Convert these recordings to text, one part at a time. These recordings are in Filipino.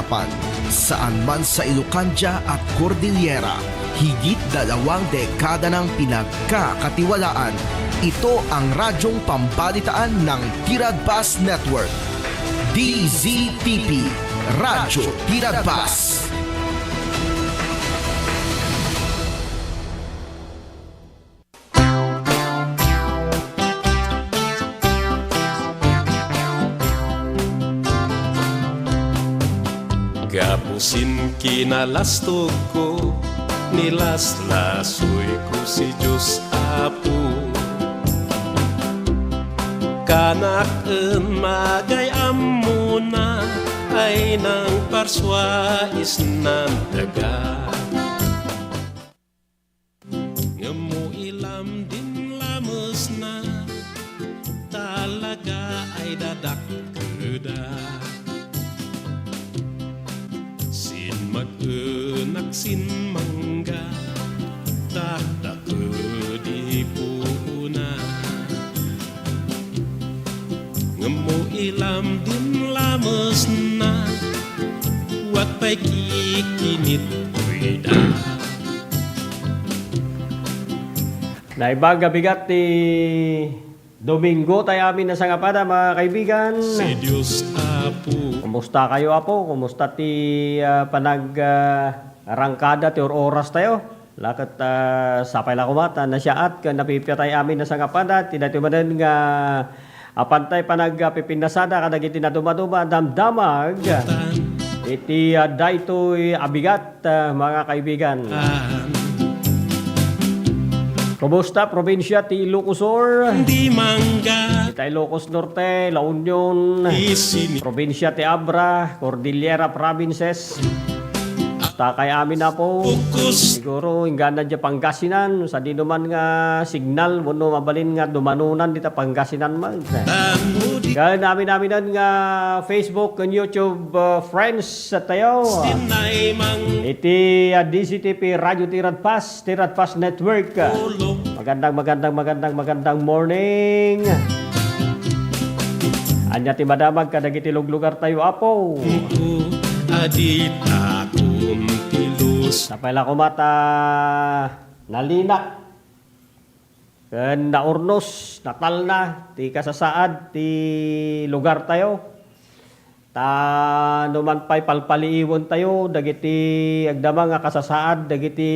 tanggapan. Saan man sa Ilocania at Cordillera, higit 2 dekada ng pinagkakatiwalaan. Ito ang radyong pambalitaan ng Tiradpas Network. DZTP, Radyo Tiradpas. Gapusin kinalastog ko, nilaslasoy ko si Diyos Apo. Kanak en magayam mo na, ay nang parswais ng daga. Ngamo ilam din lamos na, talaga ay dadak keda. Mag-enak sin mangga, tak di puna. Ngemo ilam din lames na, wat pa'y kikinit kuida. Naibaga bigat ti Domingo tayo amin na sangapada mga kaibigan. Si Diyos Apo. Kumusta kayo apo? Kumusta ti arangkada ti oras tayo? Lakat sapay la kumata na siya at napipiyatay amin na sangapada. Tinatimanan nga apantay panagpipinasada kadagiti na dumaduma damdamag. Iti daytoy abigat mga kaibigan. Kumusta probinsya ti Ilocosur? Di mangga. Ita Ilocos Norte, La Union, probinsya ti Abra, Cordillera Provinces. Basta kay amin na po. Siguro inggan na dyan Pangasinan. Sa di naman nga signal, muno mabalin nga dumanunan dita Pangasinan man. Kaya namin nga Facebook and YouTube friends sa tayo. Iti DZTP Radio Tiradpas Network. Magandang morning. Anya ti madamag kadagiti lugar tayo apo. Adita kumtilos. Napay la kumata nalinak. Ken naurnos, natal na ti kasasaad ti lugar tayo. Ta numan pay palpaliiwon tayo dagiti agdama nga kasasaad dagiti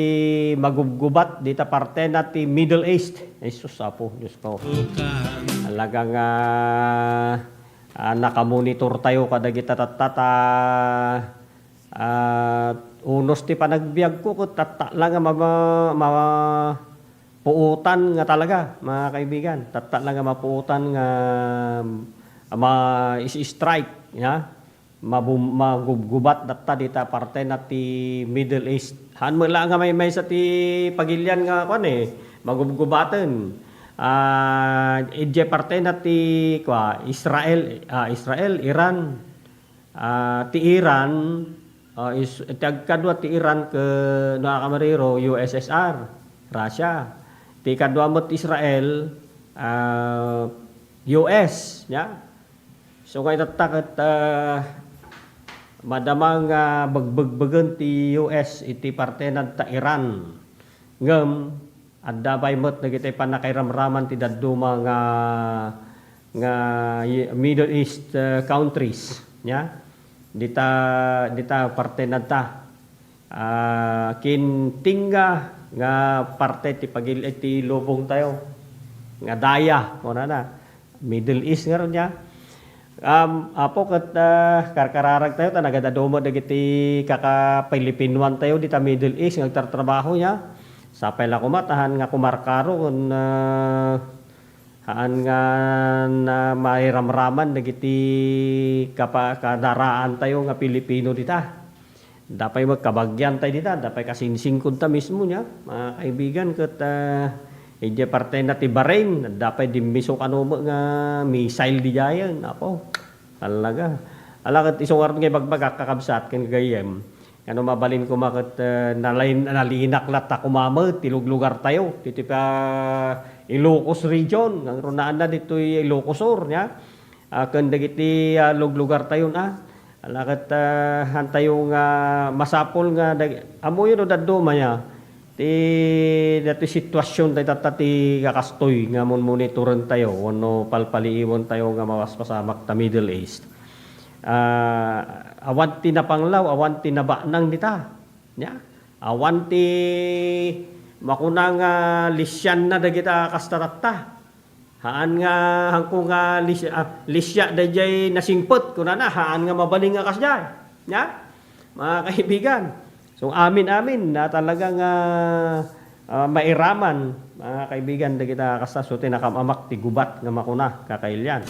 magubgubat dita parte na ti Middle East. Jesus apo, Diyos ko. Alaga nga nakamonitor tayo kadagita tatata unos ti panagbiag ko tata lang nga puutan nga talaga mga kaibigan. Tata lang nga mapuutan nga ma-strike ya. Magubgubat data dita parte na ti Middle East. Han mo lang nga may sa ti pagilyan nga kon magubgubaten. Ije parte na ti Israel, Iran. Ti Iran kadwa ti Iran ke nakamariro USSR, Russia. Ti kadwa mo ti Israel US ya. So kay tatak madamang bagbagbagan ti US iti parte na ta Iran. Ngem adda bay met dagiti panakairamraman ti dadduma nga Middle East countries ya. Dita parte na ta kintingga nga parte ti pagil ti lubong tayo nga daya mo na Middle East nga ron ya. Apo kat karkararag tayo ta nagadaduma dagiti kaka Pilipinuan tayo dita Middle East nga tartrabaho niya. Sapay la kumatahan nga kumarkaro kun haan nga na mairamraman dagiti kadaraan tayo nga Pilipino dita. Dapay magkabagyan tayo dita, dapay kasinsing kunta mismo niya. Mga kaibigan kat ije parte na ti Bahrain, dapay dimmiso kanuma nga missile di jayan. Apo, talaga. Alakat isong aron nga bagbagakakabsat kan gayem. Ano mabalin ko makat nalinak lat ta kumama tilog lugar tayo dito pa Ilocos region ang runaan na dito Ilocosur nya ken dagiti lugar tayo na Alakat hantayo nga masapol nga amo yun daduma niya. Ti dati sitwasyon tayo tatati kakastoy nga mon monitoran tayo wano palpaliiwon tayo nga mawaspasamak ta Middle East. Awan ti napanglaw, awan ti nabanang dita. Ya. Awan ti makunang lisyan na dagita kastaratta. Haan nga hangko nga lisya dayjay nasingpot kuna na haan nga mabaling nga kasjay. Ya? Mga kaibigan. So amin na talagang mairaman mga kaibigan dagita kasta so tinakamamak ti gubat nga makuna kakailyan.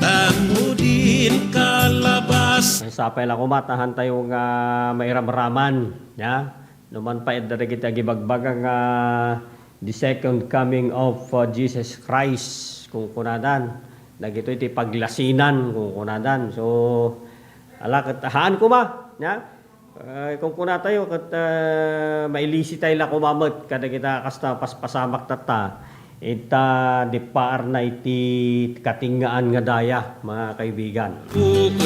Tangudin kalabas. Sapay lang kumatahan tayo nga mairamraman. Ya? Numan pa edda kita gibagbagang the second coming of Jesus Christ kung kunadan. Nagito iti paglasinan kung kunadan. So, haan ko ma. Ya? Kung kuna tayo, kat mailisi tayo lang kumamot. Kada kita kasta paspasamak tata. Ita di paar na iti katingaan nga daya, mga kaibigan. Uod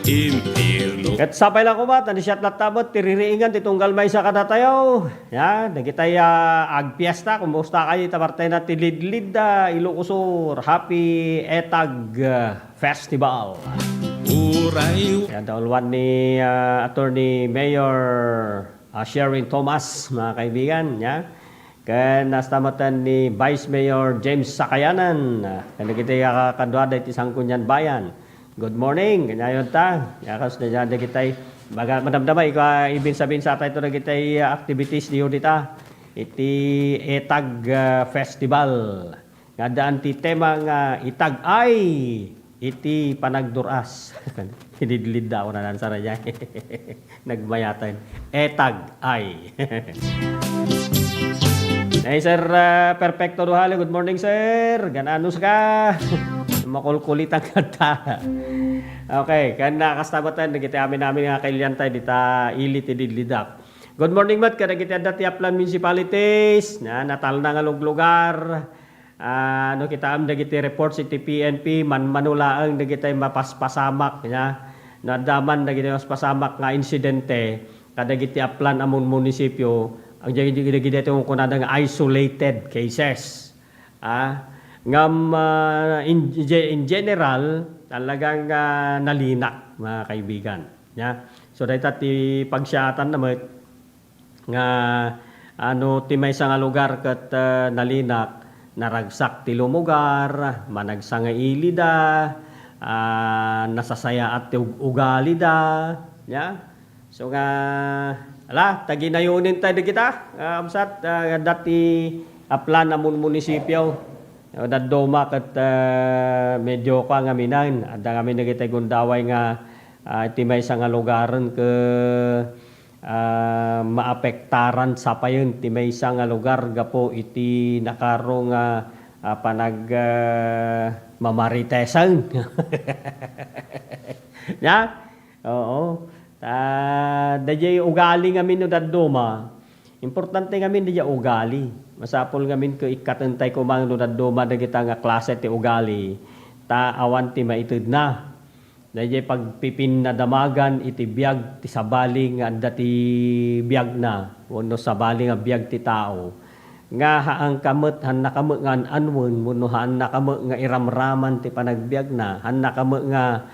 impirno. Kat sapay lang ko ba, tani siyat latabot, tiririingan, titunggal may sa kada tayo. Ya, nagitay agpiesta, kumusta kayo, tabartay na tilidlid, Ilocosur, Happy Etag Festival. Uray. Yan, daulwan ni Attorney Mayor Sherin Thomas, mga kaibigan, ya. Kan nastamatan ni Vice Mayor James Sakayanan. Kan kita kakadwada iti Sangkunyan Bayan. Good morning. Kanyayon ta. Yakas na dyan kita madamdamay ibin sabihin sa tayo na kita activities niyo dita. Iti Etag Festival. Ngadaan ti tema nga itag ay iti panagduras. Hinidlid daw na nansara niya. Nagmayatan. Etag ay. Hey sir, Perfecto Duhali, good morning sir. Gananus ka? Makulkulit ang kanta. Okay, kan nakastabatan kita amin nga kailyan tayo dita ilit ididlidak. Good morning mat kada kita dati Aplan municipalities na natal na nga lugar. Ano kita am dagiti report si PNP manulaang dagiti mapaspasamak nya. Nadaman dagiti mapaspasamak nga insidente kada giti Aplan among munisipyo. Ang gida-gida itong kunadang isolated cases. Ngam in general, talagang nalinak, mga kaibigan. Ya? So, dahil ti pagsyatan naman, nga ti may nga lugar kat nalinak, naragsak ti lumugar, managsanga ilida, nasasaya at ugali da. Ya? So, taginayunin tayo kita. Amsat, dati Aplan amon munisipyo. Dadoma kat medyo ka nga minan. Ada kami nagitay gundaway nga iti may nga lugaran ke maapektaran sa payon. Iti may nga lugar gapo iti nakarong panag mamaritesan. Ya? Oo. Dajay ugali ngamin no dadoma. Importante ngamin dajay ugali. Masapol ngamin ko ikatentay ko mang no dadoma dagita nga klase ti ugali. Ta awan ti maitud na. Dajay pagpipin na damagan iti biag ti sabali nga dati biag na. Wenno sabali nga biag ti tao. Nga haang kamot han nakamot nga anwon wenno haan nakamot nga iramraman ti panagbiag na. Han nakamot nga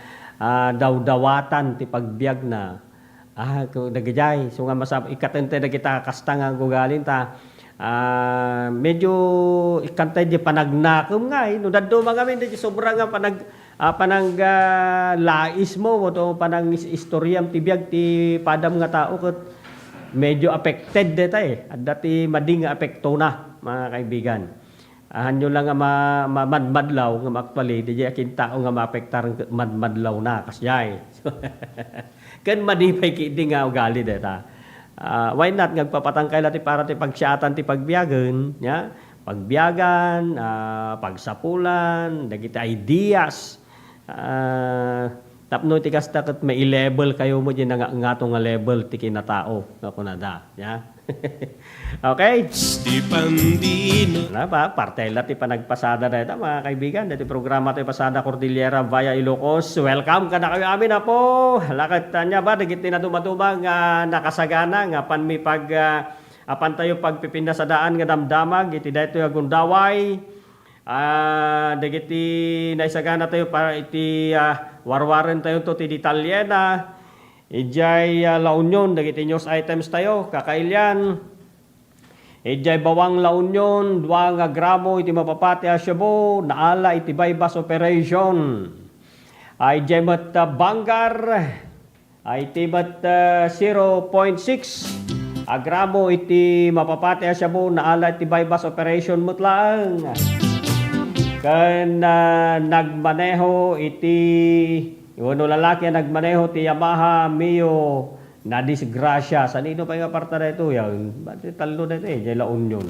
dawdawatan ti pagbiag na. Kung nagijay. So nga masab ikatente na kita kasta nga gugalin ta. Medyo ikantay di panagnakom nga. No daddo mga min di sobra nga panang lais mo o panang istoryam ti biag ti padam nga tao ket medyo affected deta At dati mading nga apekto na mga kaibigan. Hanyo lang nga madmadlaw nga actually di akin tao nga maapektar madmadlaw na kasyay. Kan madipay kiti nga ugali deta. Why not ngagpapatangkay lati para ti pagsyatan ti pagbiyagan, ya? Pagbiyagan, pagsapulan, dagiti ideas. Tapno ti kasta ket may level kayo mo dyan nga nga level ti kinatao. Ako na da. Yeah? Okay? Di pandino Wala ba? Partela ti panagpasada na ito mga kaibigan. Dito programa tayo Pasada Cordillera via Ilocos. Welcome ka na kayo amin na po. Lakat niya ba? Dagiti na dumadumang nakasagana nga pan mi pag apan tayo pagpipinda sa daan nga damdamag. Iti dito yung gundaway. Dagiti naisagana tayo para iti warwaran tayo to ti Italiana. Ijay La Union, dagiti news items tayo, kakailyan. Ijay bawang La Union, 2 nga gramo iti mapapati asyabo, naala iti bypass operation. Ijay mat banggar, iti mat 0.6 gramo iti mapapati asyabo, naala iti bypass operation mutlaang. Kan nagmaneho iti Iwano lalaki ang nagmaneho ti Yamaha Mio na disgrasya. Sa nino pa yung aparta na ito? Yan. Ba't talo na ito eh? Diyan La Union.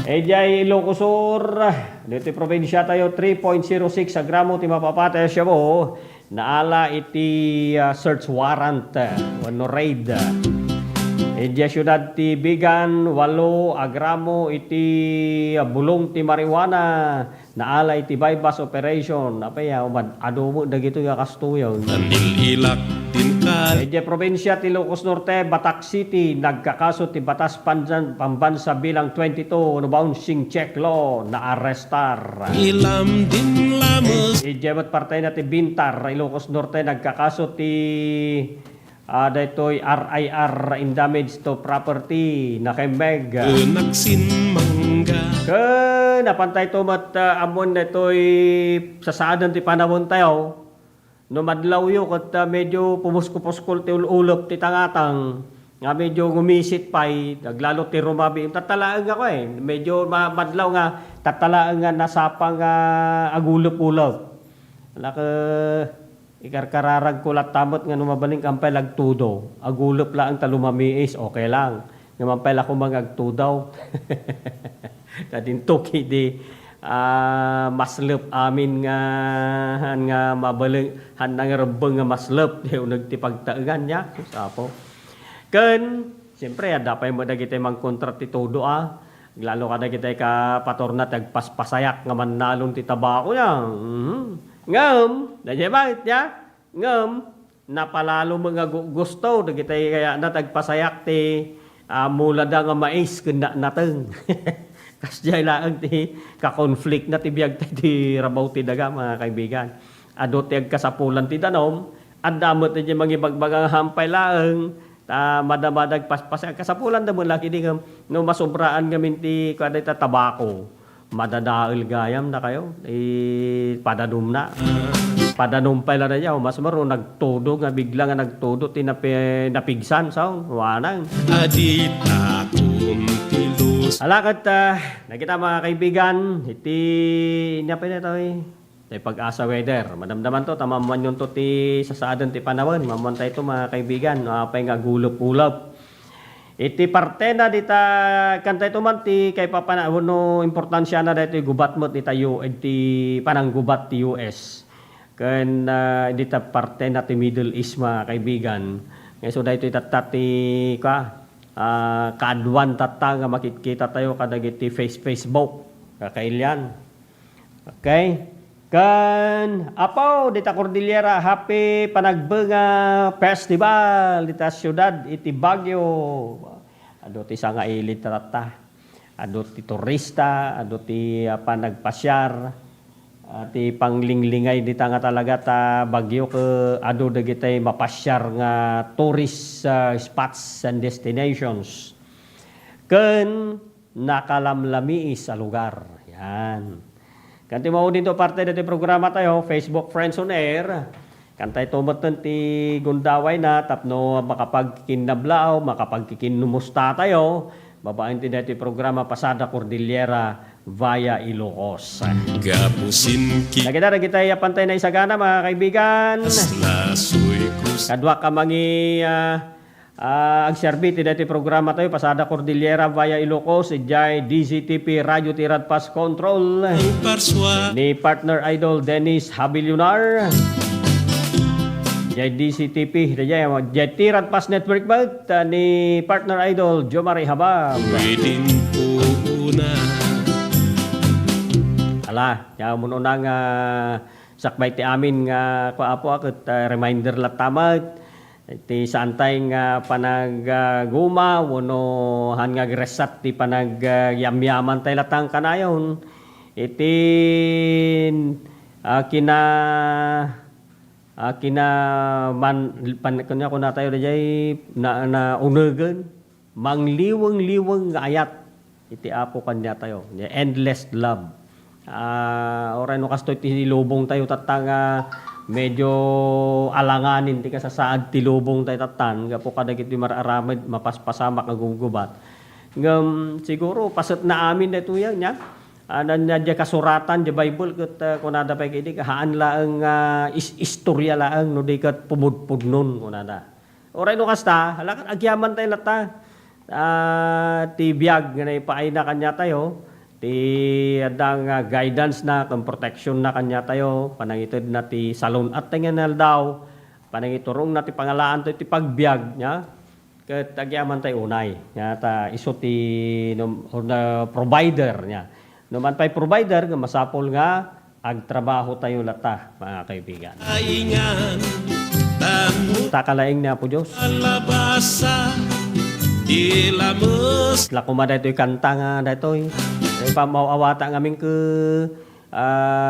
Jay Ilocos Sur. Dito probinsya tayo 3.06 sa gramo ti mapapatay siya mo. Naala iti search warrant. Wano raid. Diyan syudad ti Bigan 8 agramo iti bulong ti marijuana. Naala iti bypass operation. Apaya umad adomo dagito nga kastuyaw. Nanililak din ka Medya probinsya ti Ilocos Norte, Batac City, nagkakaso ti batas pambansa bilang 22 no bouncing check law na arrestar. Ilam din lamos Ijebat partay na ti Bintar, Ilocos Norte, nagkakaso ti daytoy RIR in damage to property na kembeg. Unaksin mangga Napantay to mat amon daytoy sasaadan ti panahon tayo. No madlaw yo kat medyo pumusko-puskol ti ululop ti tangatang. Nga medyo gumisit pay, naglalo ti rumabi. Tatalaan ako eh. Medyo madlaw nga tatalaan nga nasapang agulop-ulop. Wala ka ikarkararag kulat tamot nga numabaling kampay lagtudo. Agulop lang talumamiis, okay lang. Ngamampay ako magagtudaw. Kadintok hindi maslep amin nga mabaling handang rebeng nga maslep yung nagtipagtaengan niya. Sapo. Ken, siyempre, dapat mo na kita mang kontrat ti todo Lalo ka na kita ka patorna tagpaspasayak nga manalon ti tabako niya. Ngam, nandiyan bakit niya? Ngam, napalalo mga gusto, na kita kaya na tagpasayak ti mula da nga mais kena nateng. Kasjay lang ti ka-conflict na ti biyag ti rabaw ti daga mga kaibigan. Ado ti agkasapulan ti danom, at damot ti mangibagbagang hampay laeng, madamadag paspas kasapulan da mo laki di no masobraan gamin ti kada ta tabako. Madadail gayam na kayo. Padadum na. Padadum pa lang na niya. Mas maro nagtudo nga bigla nga nagtudo ti napigsan sa wanang. adita kumtilos Alakat, nakita mga kaibigan, iti niya na ito pag-asa weather. Madamdaman to, tamaman yun to ti sasaadan ti panahon. Mamantay to mga kaibigan, apay nga gulop-ulop. Iti parte na dita, kanta ito man ti kay papanahon no importansya na dito gubat mo ti tayo, iti panang gubat ti US. Kan dita parte na ti Middle East mga kaibigan. So dito itatati kadwan tata nga makikita tayo kadagiti Facebook kakailyan. Okay? Kan apaw dita Cordillera happy panagbenga festival dita syudad iti Baguio. Ado ti sanga ilit tata. Ado ti turista, ado ti panagpasyar. Ti panglinglingay dita nga talaga ta Baguio ke ado dagitay mapasyar nga tourist spots and destinations. Ken nakalamlami sa lugar. Yan. Kanti mo din to parte dito programa tayo Facebook Friends on Air. Kantay tumoten ti gundaway na tapno makapagkinablaw, makapagkikinumusta tayo. Babaen ti dito programa Pasada Cordillera via Ilocos. gapusin ki Nakita kita pantay na isagana mga kaibigan. lasoy kus Kadwa ka mangi ang serbiti dito programa tayo Pasada Cordillera via Ilocos, ijay DZTP Radio Tirad Pass Control parswa ni partner idol Dennis Habilionar. JDCTP, JT Pass Network ba? Ni partner idol, Jo Marie Habab. pwedeng una. Ala, ya mo na nga sakbay ti amin nga kuapo akit reminder latamat. Ti saantay nga panaguma wano han nga gresat ti yamyaman tay latang kanayon. Itin kina man kanya ko na tayo dayay na unegan mangliwang-liwang nga ayat iti apo kanya tayo. Endless love. Oray no kastoy ti lubong tayo tatanga medyo alanganin ti kasasaad ti lubong tayo tatan gapo kadagiti mararamid mapaspasamak ang gugubat ngam siguro pasat na amin dito yan nya anan nya kasuratan di Bible ket kunada pa kidi haan laeng istorya laeng no di ket pumudpudnon kunada oray no kasta halakat agyaman tayo lata ti biag nga ipaay na kanya tayo ti adang guidance na kung protection na kanya tayo panangitid na ti salon at tinganal daw panangiturong na ti pangalaan to ti pagbiag nya ket agyaman tayo unay nya ta iso ti provider nya no man pay provider nga masapol nga agtrabaho tayo lata mga kaibigan Aingan, tamo takalaing na po Dios alabasa, ilamos. lakuma daytoy kanta nga daytoy pa mauawata ng aming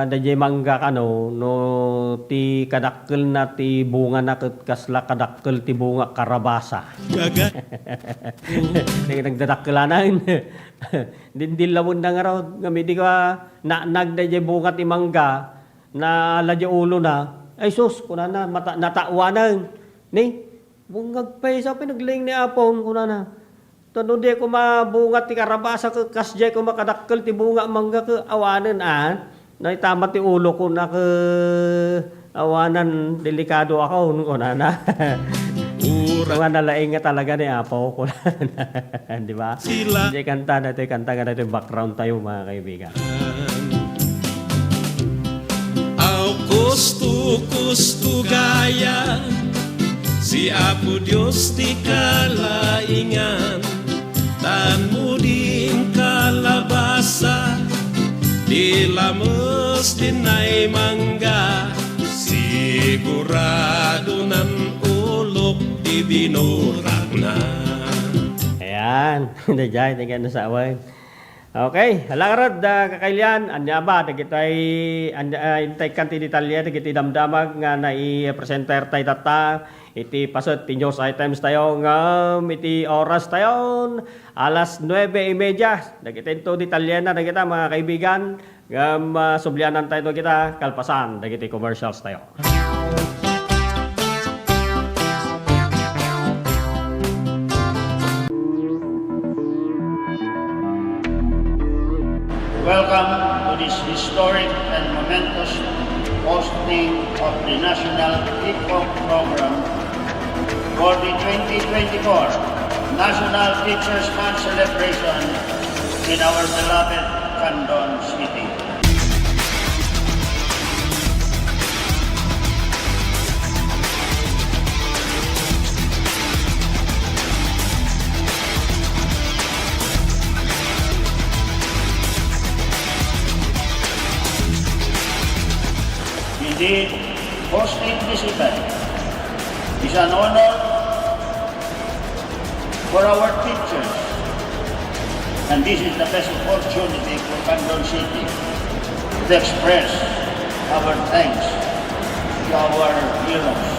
dayay mangga kano no ti kadakkel na ti bunga na kasla kadakkel ti bunga karabasa. Gaga, Nagdadakkelanan. Dindilawon na nga raw ngamidi ka nagdayay bunga ti mangga na aladya ulo na. Ay sus kuna na natauanan. Ni bungag pa sa pinagling ni apon kuna na. Tano di ko mabunga ti karabasa ke kasjay ko makadakkel ti bunga mangga ke awanan na itama ti ulo ko na ke awanan delikado ako ko na Mga nalaing nga talaga ni Apo ko di ba? Sila. Hindi kanta natin background tayo mga kaibigan. Au kustu gaya, si Apo Dios di kalaingan, tan muding kalabasa, dilamos dinay mangga, sigurado nan ulok di binurag na. Ayan, dajay, tingnan sa away. Okay, halarad kakailian, anya ba, kita intay kanti detalye, kita damdamag nga na i-presenter tayo tata, iti pasot ti news items tayo ngam, iti oras tayo, alas 9:30, kita ito detalye na kita mga kaibigan, ngam sublianan tayo kita, kalpasan, kita commercials tayo. Welcome to this historic and momentous hosting of the National Hip-Hop Program for the 2024 National Teachers Month celebration in our beloved Candon City. Indeed, hosting this event is an honor for our teachers, and this is the best opportunity for Candon City to express our thanks to our heroes,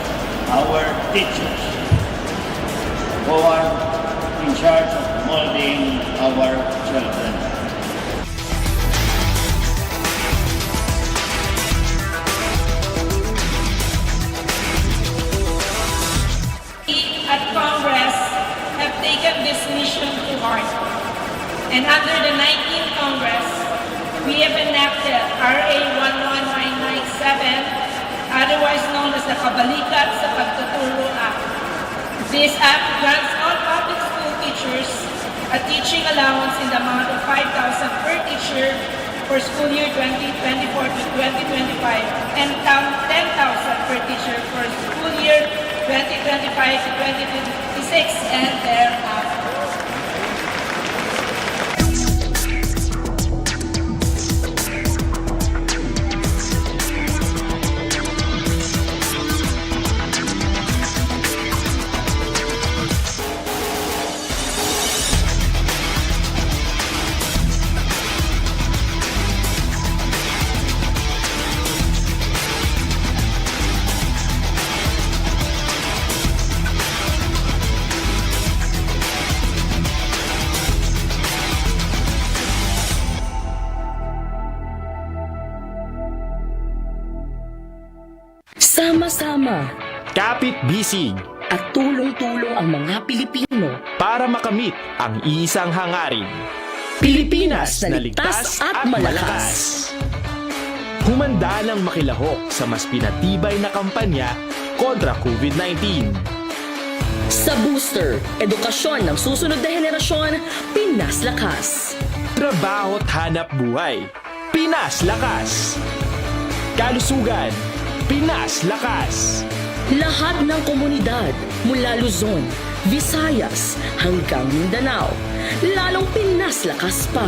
our teachers, who are in charge of molding our children. At Congress have taken this mission to heart. And under the 19th Congress, we have enacted RA 11997, otherwise known as the Kabalikat sa Pagtuturo Act. This act grants all public school teachers a teaching allowance in the amount of 5,000 per teacher for school year 2024 to 2025 and 10,000 per teacher for school year 2025 to 2026 and thereafter. Sama-sama Kapit-bisig at tulong-tulong ang mga Pilipino. para makamit ang isang hangarin. Pilipinas na ligtas at malakas. Humanda ng makilahok sa mas pinatibay na kampanya kontra COVID-19. Sa booster, edukasyon ng susunod na henerasyon, Pinas Lakas. Trabaho't hanap buhay. Pinas Lakas. Kalusugan. Pinas Lakas. Lahat ng komunidad mula Luzon, Visayas hanggang Mindanao, lalong Pinas Lakas pa.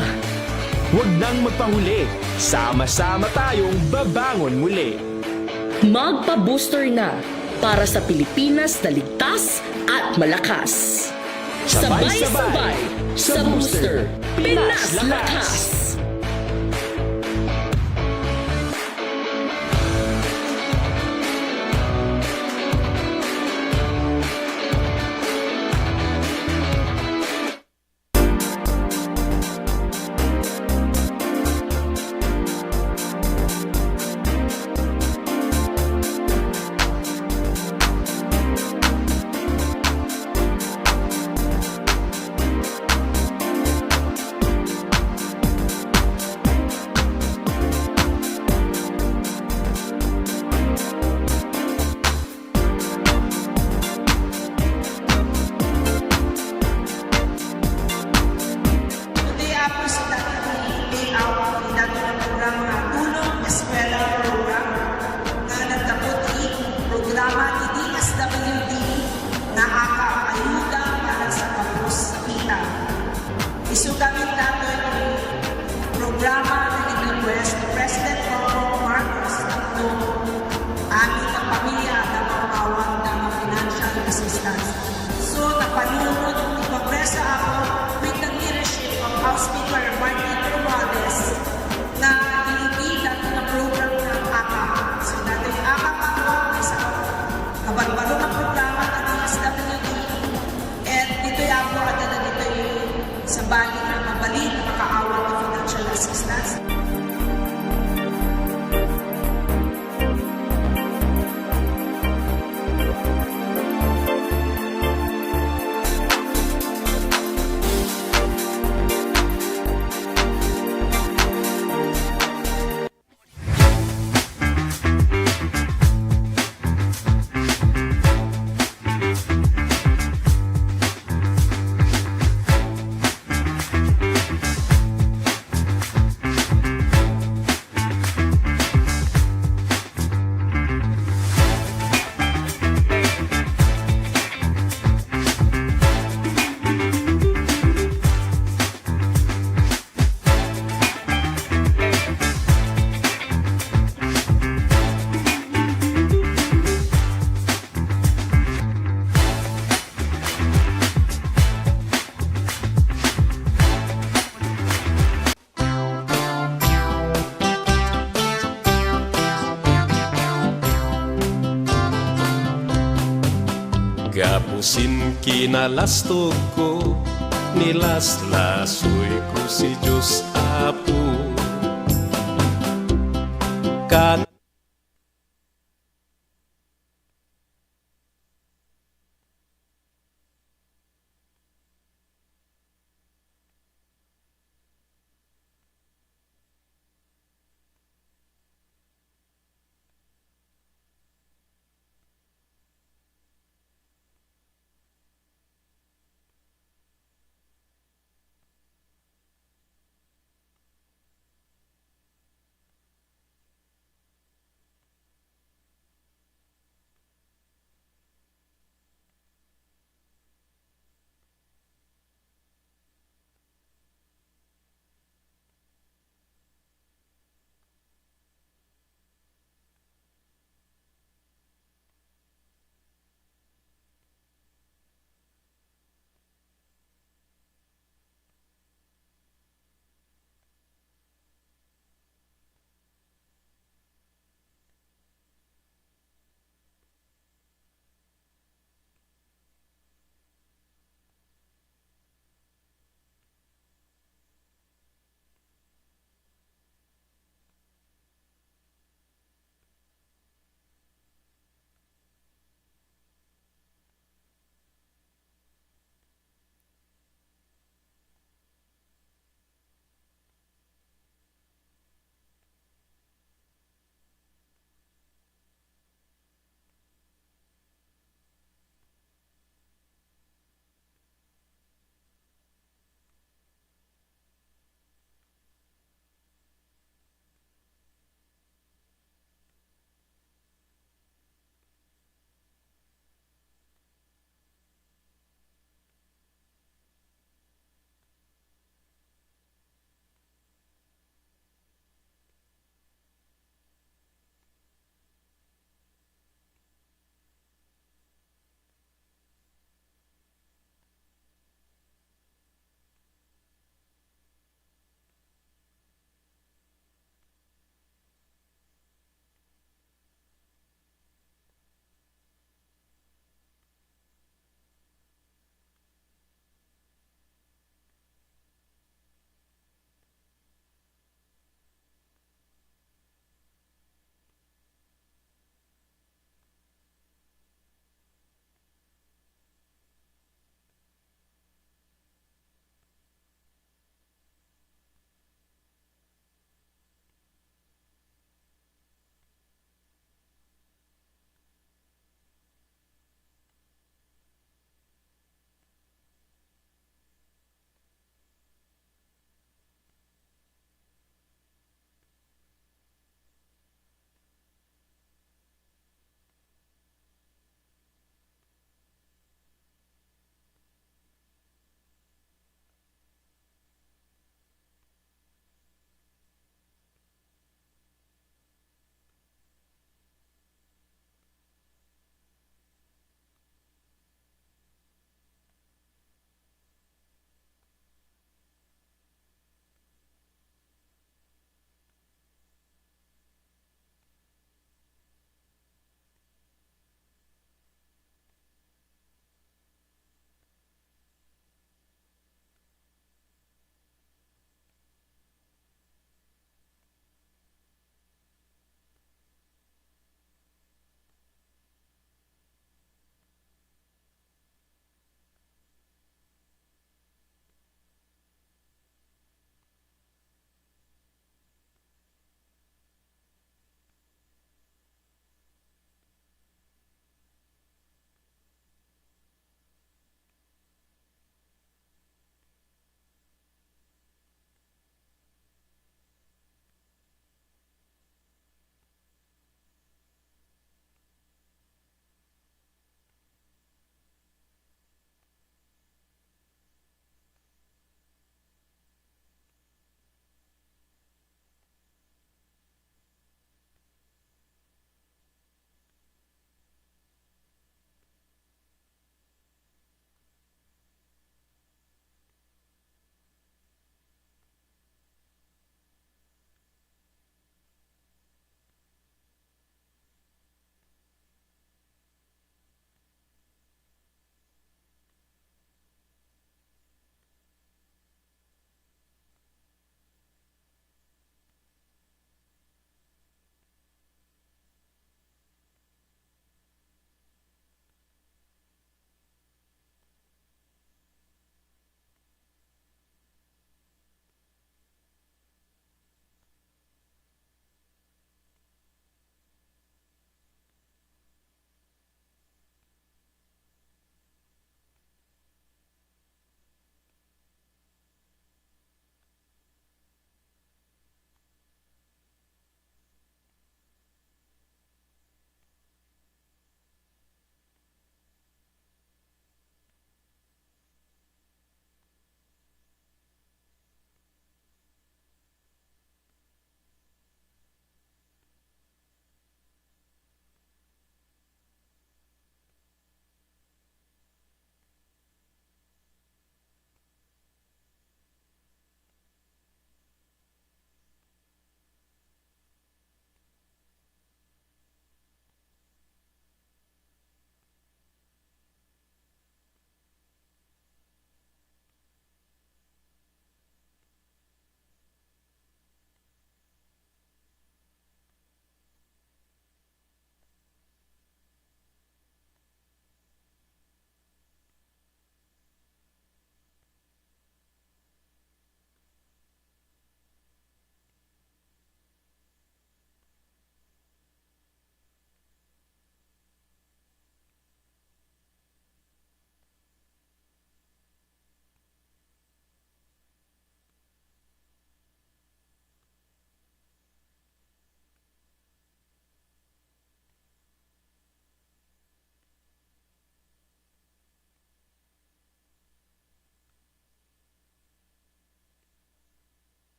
Huwag nang magpahuli. Sama-sama tayong babangon muli. Magpa-booster na para sa Pilipinas na ligtas at malakas. Sabay-sabay sa booster, Pinas Lakas. Today ako sa day out ng dating programa Tulong Eskwela Program na nagtaputi programa ni DSWD na ayuda para sa pagpusakitan. Isugamit nato ang programa na nag-request ni President Bongbong Marcos at aming na pamilya na mapawag ng financial assistance. So, napalunod, ipapresa ako with the leadership of House Speaker Martin Romualdez na inibilang na program ng AKA. So, dati AKA pa ay sa kabalo ng programa ng DSWD at dito'y ako at dito'y sa bali na mabalik na makaawag ng financial assistance. Gapusin kinalastog ko, nilaslasoy ko si Diyos Apo. Kan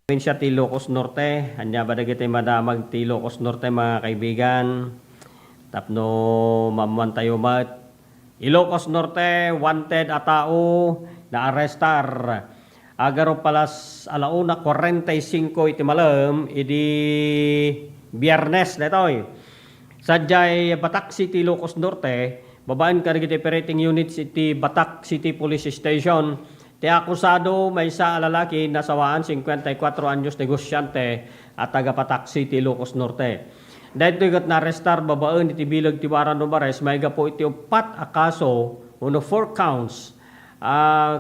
probinsya ti Ilocos Norte, anya ba dagiti madamag ti Ilocos Norte mga kaibigan. Tapno mamuan tayo mat. Ilocos Norte, wanted a tao na arrestar. Agaro palas 1:45 iti malam, idi Biyernes netoy. Sadyay Batak City, Ilocos Norte, babaan ka rin operating units iti Batak City Police Station. Ti akusado may isa lalaki na sawaan 54 anyos negosyante at taga Batak City, Ilocos Norte. Dahil ito na arrestar babaan iti bilag ti Waran Numares, may gapo iti 4 akaso, 4 counts.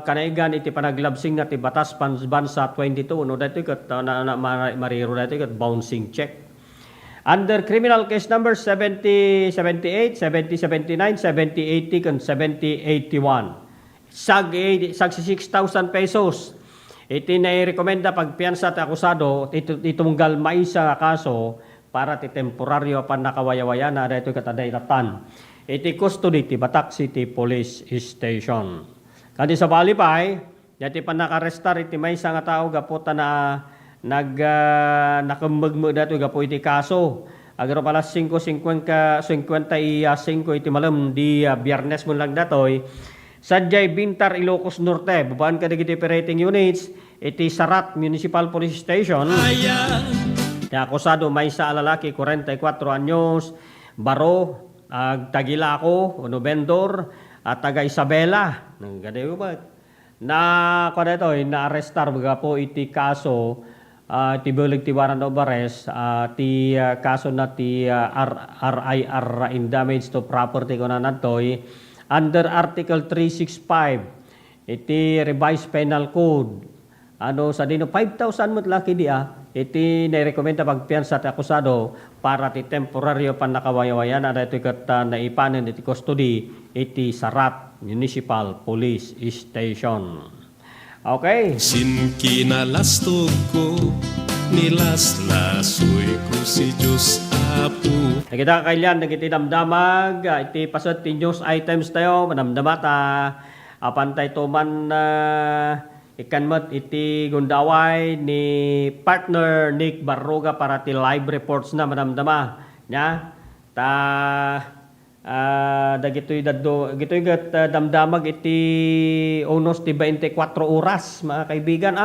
Kanaigan iti panaglabsing na ti Batas Bansa 22, no dahil ito mariro dahil ito bouncing check. Under criminal case number 7078, 7079, 7080, and 7081. Sag 6,000 pesos. Iti na-rekomenda pagpiansa ti akusado, itunggal maisa kaso para ti temporaryo pan nakawayawaya na dito kataday latan. Iti custody ti Batak City Police Station. Kadi sa Balipay, dati pan nakarestar iti maisa nga tao gapota na nakambagmo dato gapo iti kaso. Agaro pala 55 iti malam di Biyernes mo lang datoy. Sadyay Bintar, Ilocos Norte, babaan ka digiti operating units, iti Sarat Municipal Police Station. Ti akusado may sa lalaki 44 anyos, baro, tagilako, vendor, at taga Isabela. Gadayo ba? Na na-arrestar baga po iti kaso ti bulig ti Waran Numares, ti kaso na ti RIR in damage to property ko na natoy under Article 365 iti revised penal code. Ano sa dino 5,000 mo laki iti nairekomenda pagpiansa ti akusado para ti temporaryo pan nakawayawayan na ito kat naipanan iti custody iti Sarat Municipal Police Station. Okay. Sin kinalastog ko, nilaslasoy ko si Diyos Apo. Nakita kailan, nagiti damdamag, iti pasat ti news items tayo, manamdamata, apantay to man ikanmat iti gundaway ni partner Nick Barroga para ti live reports na manamdama. Nya, gito'y damdamag iti unos ti 24 oras, mga kaibigan,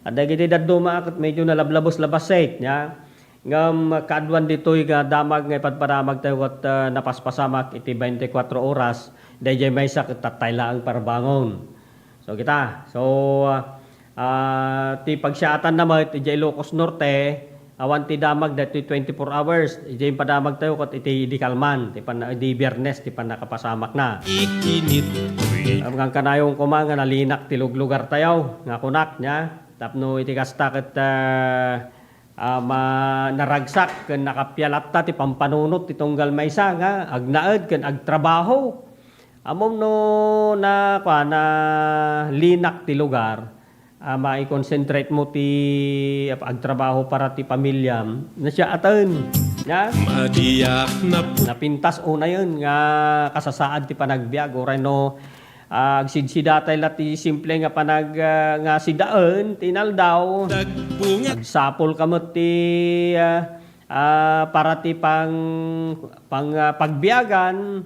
dagiti daddo maakot medyo nalablabos-labasait, nya. Ngam kaadwan dito'y damag ngay padparamag tayo at napaspasamak iti 24 oras, dahil may sakit tatayla ang parbangon. So kita, ti pagsyatan naman iti Ilocos Norte, awan ti damag dati 24 hours, iti padamag tayo kat iti di kalman, di Biyernes, ti pan nakapasamak na. Ikinit ko'y Ang kanayong kumanga nalinak ti lugar tayo, nga kunak niya, tapno iti kastakit naragsak ken nakapyalat ta ti pampanunot ti tunggal maysa nga agnaed ken agtrabaho. Amom no na linak ti lugar, mai-concentrate mo ti agtrabaho para ti pamilyam na siya aten. Ya? madiyak na po. Napintas una yun nga kasasaad ti panagbiag oray no agsidsidatay lati simple nga nga sidaan tinaldaw Dagbunga sapol kamot ti para ti pagbiagan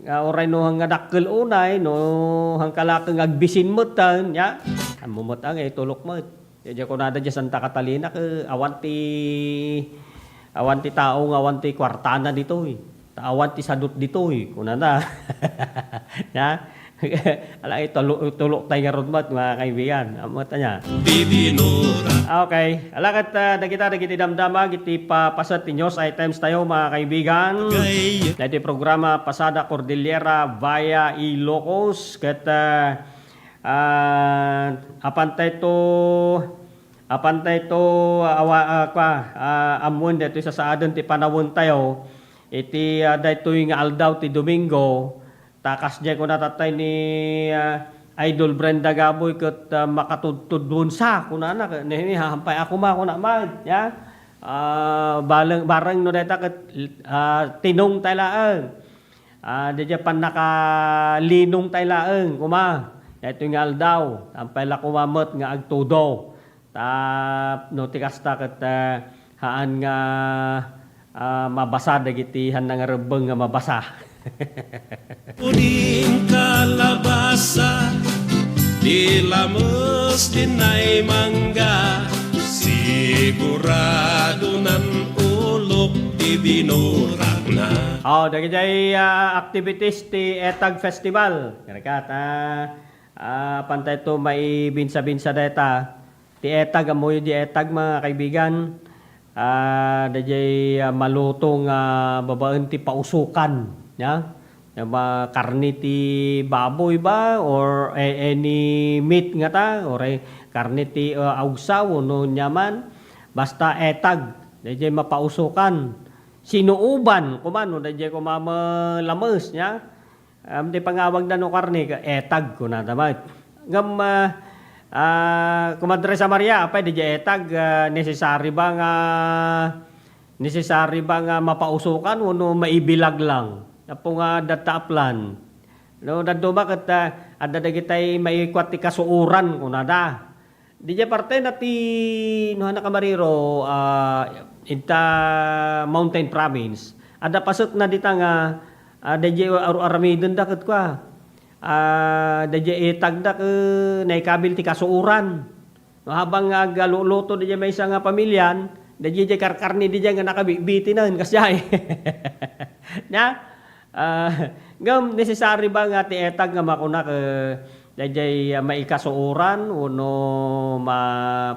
oray no hang dakkel unay no hang kalakeng agbisin mo tan ya amumot ang tulok mo ya ko nada di Santa Catalina awan ti tao awan ti kwartana dito awan ti sadot dito kunana ya ala tulok tayo nga rodmat mga kaibigan amot niya didinora. okay alakat nakita damdama iti papasat ti news items tayo mga kaibigan Gaya na iti programa Pasada Cordillera via Ilocos ket apantay to amon dito sa saadon ti panawon tayo iti daytoy nga aldaw ti Domingo takas diya ko natatay ni Idol Brenda Gaboy ket makatudtudon sa kunana ni hampay ako ma kuna man ya bareng no data ket tinong taylaeng diya pan nakalinong taylaeng kuma ito nga aldaw hampay la kumamot nga agtudo No tikas ta ket haan nga mabasa dagiti han nga rebeng nga mabasa. Puning kalabasa, di lamus dinay mangga, sigurado nan ulok di dinurag na. Dagiti activities ti Etag Festival. Karakat pantay to may binsa-binsa data. Ti Etag amoy di Etag mga kaibigan. Dagiti malutong babaan ti pausukan. Ya? Yung karni ti baboy ba or any meat nga ta or karni ti augsaw no nyaman basta etag dayjay mapausukan sinuuban kumano dayjay kumamalames nya di pangawag na no karni etag kuna damat ngam kumadre sa Maria apay dayjay etag necessary ba nga mapausukan uno maibilag lang apo nga dataaplan. No, dadto bakit adda dagitay may kwat ti kasuuran kunada. Di parte na ti no na kamariro inta Mountain Province. Adda pasot na dita nga dayjay aramidon daket kwa. Dayjay itag dak naikabil ti kasuuran. No, habang galuluto dayjay may isa nga pamilyan, dayjay karkarni dayjay nga nakabitinan kasjay. Nya ngam necessary ba nga ti etag nga makuna dayjay maikasuuran uno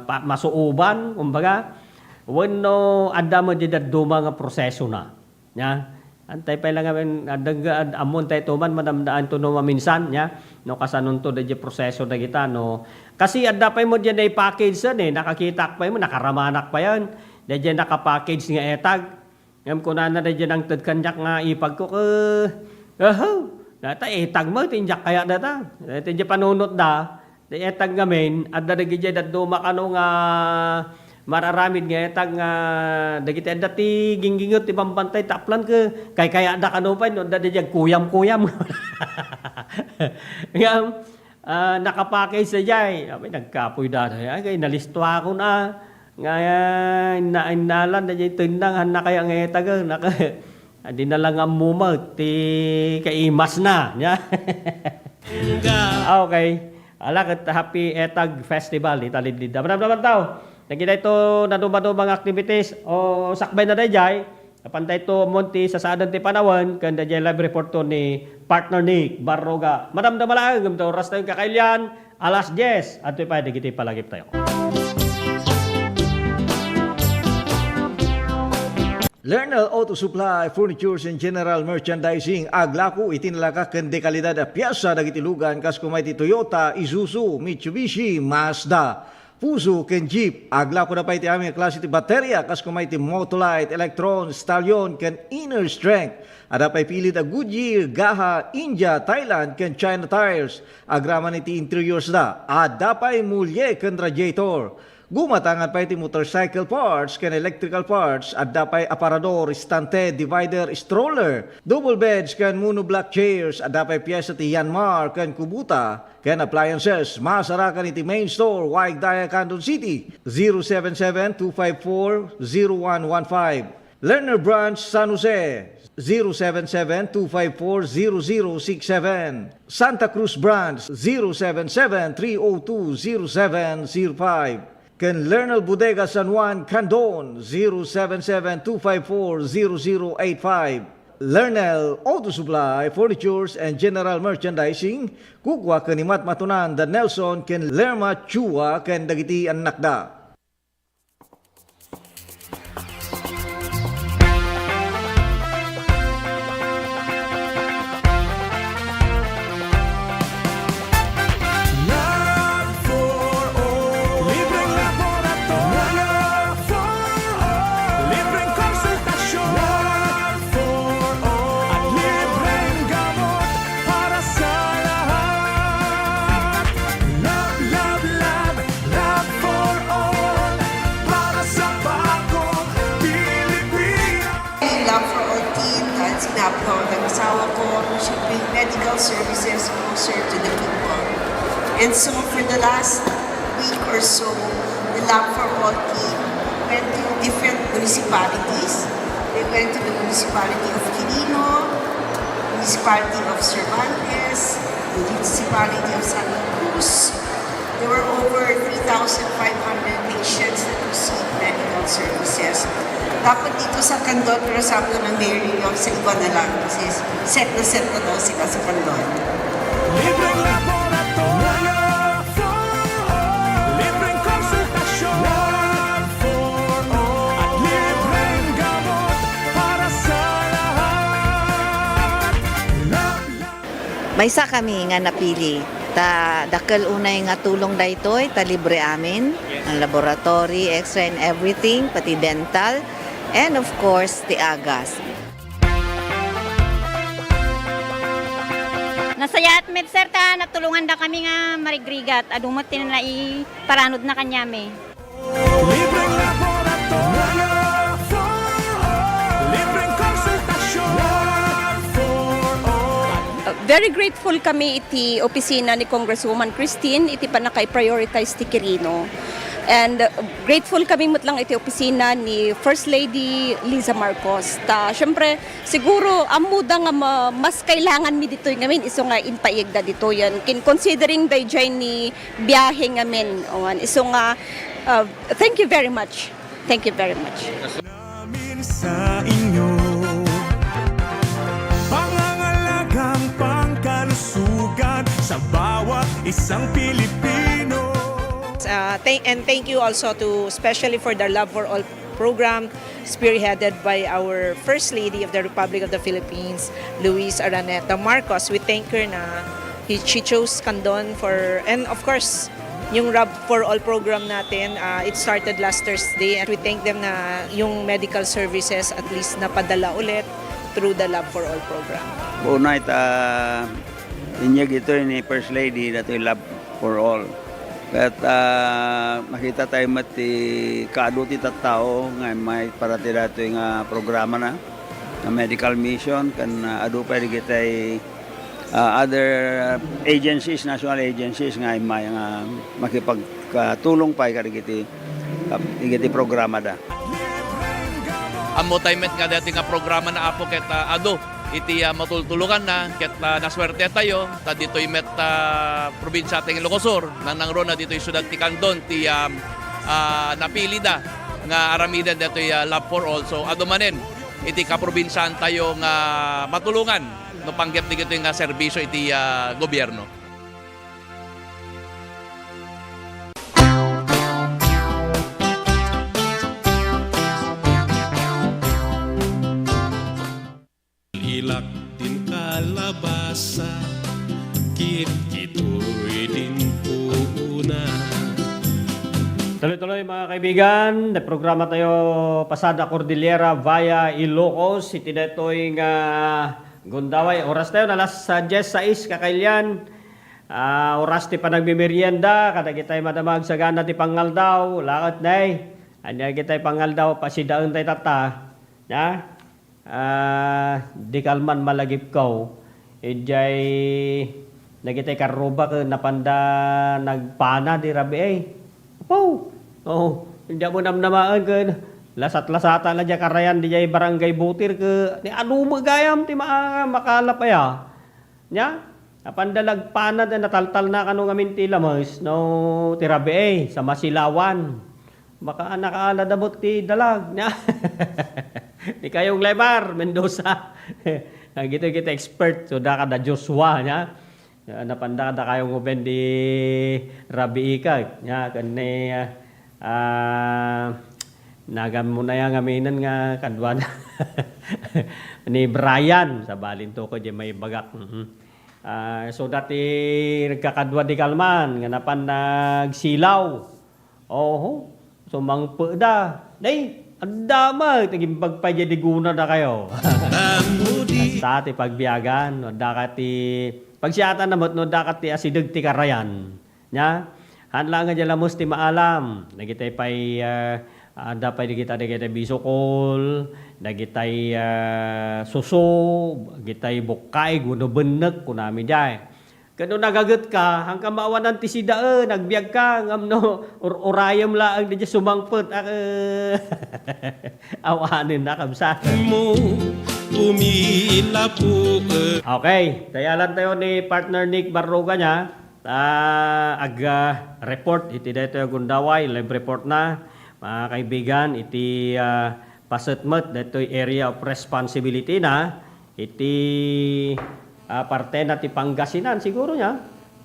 masuuban kumbaga wenno adda mo di duma nga proseso na nya antay pa lang adang amon tay tuman madamdaan to no maminsan nya no kasanon to dayjay proseso da kita no kasi adda pa mo diyan ay package nakakita pa mo nakaramanak pa yan dayjay naka-package nga etag. Ngam ko na dyan ang tadkanyak nga ipag ko data etag mo tinjak kaya data tinjak panunot da etag ngamin at dadagi dyan duma kano nga mararamid nga etag nga dagiti dati ginggingot ti pambantay taplan ke kaya da kano pa no da dyan kuyam ngam nakapackage sa jay nagkapoy data kay nalistwa ko na nga inalan da jay tindang na kaya nga etag di na lang ang mumag ti kaimas na nya. Okay alak happy etag festival italid daman tao nakita ito na dumang activities o sakbay na dayjay pantay ito monti sa saadan ti Panawan kan dayjay live report to ni partner Nick Barroga madamdamalaan gamito oras tayo kakailyan alas 10 at ito pa digiti palagip tayo. Lernal Auto Supply, Furnitures and General Merchandising aglaku itinalaka ken dekalidad a piyasa dagiti lugan kas kumay ti Toyota, Isuzu, Mitsubishi, Mazda. Fuso ken Jeep aglaku na pay ti aming klase ti baterya kas kumay ti Motolite, Electron, Stallion ken Inner Strength. Ada pay pilit a Goodyear, Gaha, India, Thailand ken China tires. Agraman iti interiors da. Ada pay mulye ken radiator. Gumatangan pa iti motorcycle parts ken electrical parts at dapay aparador, stante, divider, stroller, double beds ken monoblock chairs at dapay piyesa ti Yanmar ken Kubuta ken appliances. Masarakan iti main store Waigdaya, Quezon City 077-254-0115. Lerner Branch, San Jose 077-254-0067. Santa Cruz Branch 077-302-0705. Ken Lernal Bodega San Juan, Candon 077-254-0085. Lernal Auto Supply, Furnitures and General Merchandising kukwa kanimat matunan da Nelson ken Lerma Chua ken dagiti annakda. Medical services closer to the people. And so for the last week or so, the Lab for All team went to different municipalities. They went to the municipality of Quirino, municipality of Cervantes, the municipality of Santa Cruz. There were over 3,500 patients that received medical services. Dapat dito sa Candon, pero sabi ko ng mayor ninyo, sa iba na lang kasi set na daw sila sa Candon. Libreng laboratorio for all. Libreng konsultasyon for all. At libreng gamot para sa lahat. Maysa kami nga napili. Dakal unay nga tulong daytoy, ta libre amin. Ang laboratory, X-ray and everything, pati dental. And of course, the agas. Nasaya at med sir ta, natulungan da kami nga marigrigat. Adumot na paranod na kanyami. Libreng laboratorio for all. Libreng konsultasyon for all. Very grateful kami iti opisina ni Congresswoman Christine, iti pa nakay-prioritize ti Quirino. And grateful kami mutlang iti opisina ni First Lady Liza Marcos. Siyempre, siguro, amuda nga mas kailangan mi dito ngamin, iso nga inpaigda dito yan. Considering day dyan ni biyahe ngamin. Iso nga, thank you very much. Thank you very much. Namin sa inyo pangangalagang pangkalusugan sa bawat isang Pilipino. And thank you also to especially for the Love for All program spearheaded by our First Lady of the Republic of the Philippines, Luis Araneta Marcos. We thank her na she chose Candon for, and of course, yung Love for All program natin, it started last Thursday, and we thank them na yung medical services at least napadala ulit through the Love for All program. Unay inyag ito ni First Lady na ito yung Love for All. At makita tayo mati kaaduti tattao nga may parati dato yung programa na medical mission kan adu pa kita other agencies, national agencies nga may makipagtulong pa kiti programa da. Amo tayo met nga dati nga programa na apo ket adu iti matultulungan na ket naswerte tayo ta dito met probinsya ting Ilocosur nang rona dito siyudad ti Candon ti napili da nga aramiden dito Love for All. So adumanen iti kaprobinsyan tayo nga matulungan no panggep dito nga serbisyo iti gobyerno. Ilak din kalabasa, kit-kitoy din puuna. Tuloy-tuloy mga kaibigan, na programa tayo Pasada Cordillera via Ilocos. Iti detoy nga Gundaway. Oras tayo na alas 10:06 kakailan. Oras ti panagmimerienda, kada kitay madamag sa gana ti pangaldaw, lakot nay. Anya kitay pangaldaw pasidaan tay tata. Ya? Di kalman malagip ko ijay nagitay karuba ke napanda nagpana di rabi hindi mo namnamaan ke lasat-lasata la dya karayan di jay barangay butir ke ni anu magayam ti makalap aya nya napanda lagpana na nataltal na kanu ngamin ti lamas no ti rabi sa Masilawan baka nakaala dabot ti dalag nya di kayong Lebar, Mendoza. Gitu kita expert. So, da kada Joshua, nya. Napanda kada kayong uben di Rabi Ika. Nya, kani, nagam mo na yung aminan nga kadwan. Ni Brian, sa Balinto ko, di may bagak. So, dati nagkakadwa di Kalman, nga napan nagsilaw. So, mangpeda. Day, ang dama, naging pagpayadiguna na kayo. Sa ati pagbiyagan, dakati pagsiyatan na no dakati asidag ti karayan. Nya, hanla nga dyan lamos ti maalam. Nagitay pa'y dapay digitay bisokol, nagitay suso, gitay bukay, guno benek kunami jay. Kano nagagat ka, hanggang maawanan ti sida, nagbiag ka, ngam no, urayam laang di sumangpot, awanin na kamsa. mo umila po Okay, tayalan tayo ni partner Nick Barroga niya, report, iti dito yung gundaway, live report na, mga kaibigan, iti pasatmat, dito yung area of responsibility na, iti parte na ti Pangasinan siguro niya.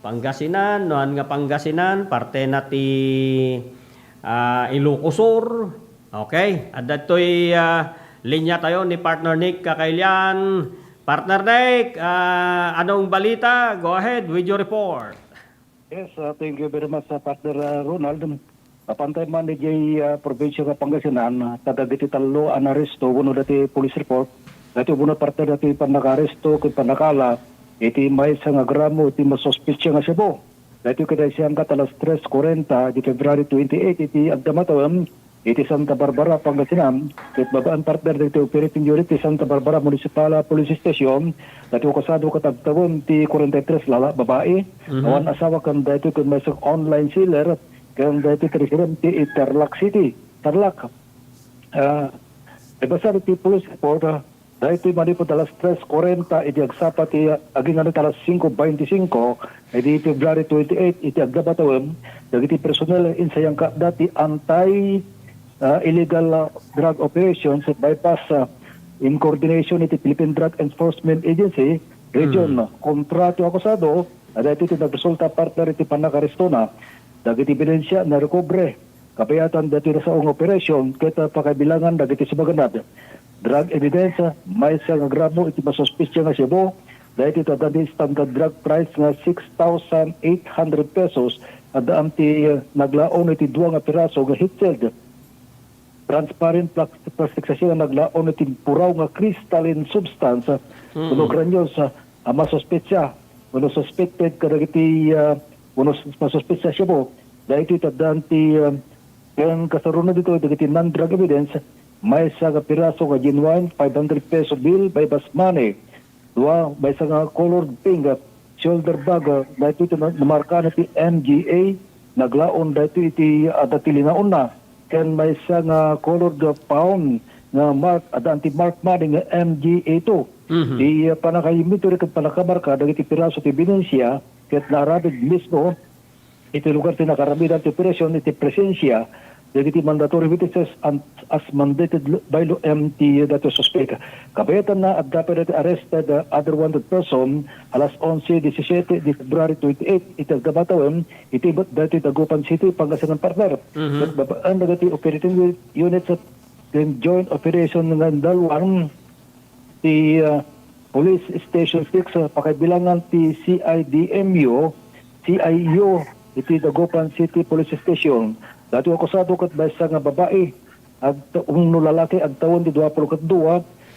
Pangasinan, noan nga Pangasinan, parte na ti Ilocosur. Okay, at dato'y linya tayo ni partner Nick Kakailian. Partner Nick, anong balita? Go ahead with your report. Yes, thank you very much, partner Ronald. Pantay man ni probinsya ng Pangasinan, tagagiti talo ang aresto, uno dati police report. Dati uno parte dati panakaresto, kung panakala, iti may isang agramo, iti masospitsya nga siya po. Dati kada siyang katalas 3:40, di February 28, iti agdamatawam, iti Santa Barbara, Pangasinan, iti babaan partner dati operating unit, iti Santa Barbara Municipal Police Station, dati kasado katagtawon, iti 43 lala, babae, awan asawa kan dati kung may isang online seller, kan dati terisiram, iti Tarlac City, Tarlac. Ibasa iti police report, dahil ito'y manipod alas 3:40, iti agsapat, aging alas 5:25, iti February 28, iti agdabatawam, dagiti personnel insayang ka dati anti-illegal drug operations at bypass in coordination iti Philippine Drug Enforcement Agency, Region, kontrato akusado, dahil ito nagresulta partner iti panakaresto na, dagiti ebidensya na recobre, kapayatan dati na sa operation, kita pakabilangan dagiti sumaganad. Drug evidence, may isang gramo iti masospitsya nga siya dahil ito dati standard drug price nga 6,800 pesos at daan ti naglaon iti 2 nga piraso nga hitseld. Transparent plastic sa siya naglaon iti puraw nga crystalline substance uno granules masospitsya uno suspected kadagiti uno masospitsya siya dahil ito daan ti kaya kasarunod dito dagiti non-drug evidence may isang piraso nga genuine 500 peso bill by bus money. May isang colored pink shoulder bag dahil ito namarka na iti MGA naglaon dahil iti datilinaon na. Ken may isang colored pound na mark at anti-mark money nga MGA 2. Di panakayimito rin kag panakamarka dahil iti piraso iti binensya ket naarabid mismo iti lugar iti nakaramidan iti operasyon iti presensya dagiti mandatory witnesses as mandated by law MT dato suspect. Kabayatan na at dapat arrested other wanted person alas 11:17 di February 28 iti gabatawem iti dati Dagupan City Pangasinan partner. At babaan dagiti operating units at joint operation ng dalawang ti Police Station 6 pakabilangan ti CIDMU iti Dagupan City Police Station. Dati akusado kat baysa nga babae at lalaki ag tawon di 22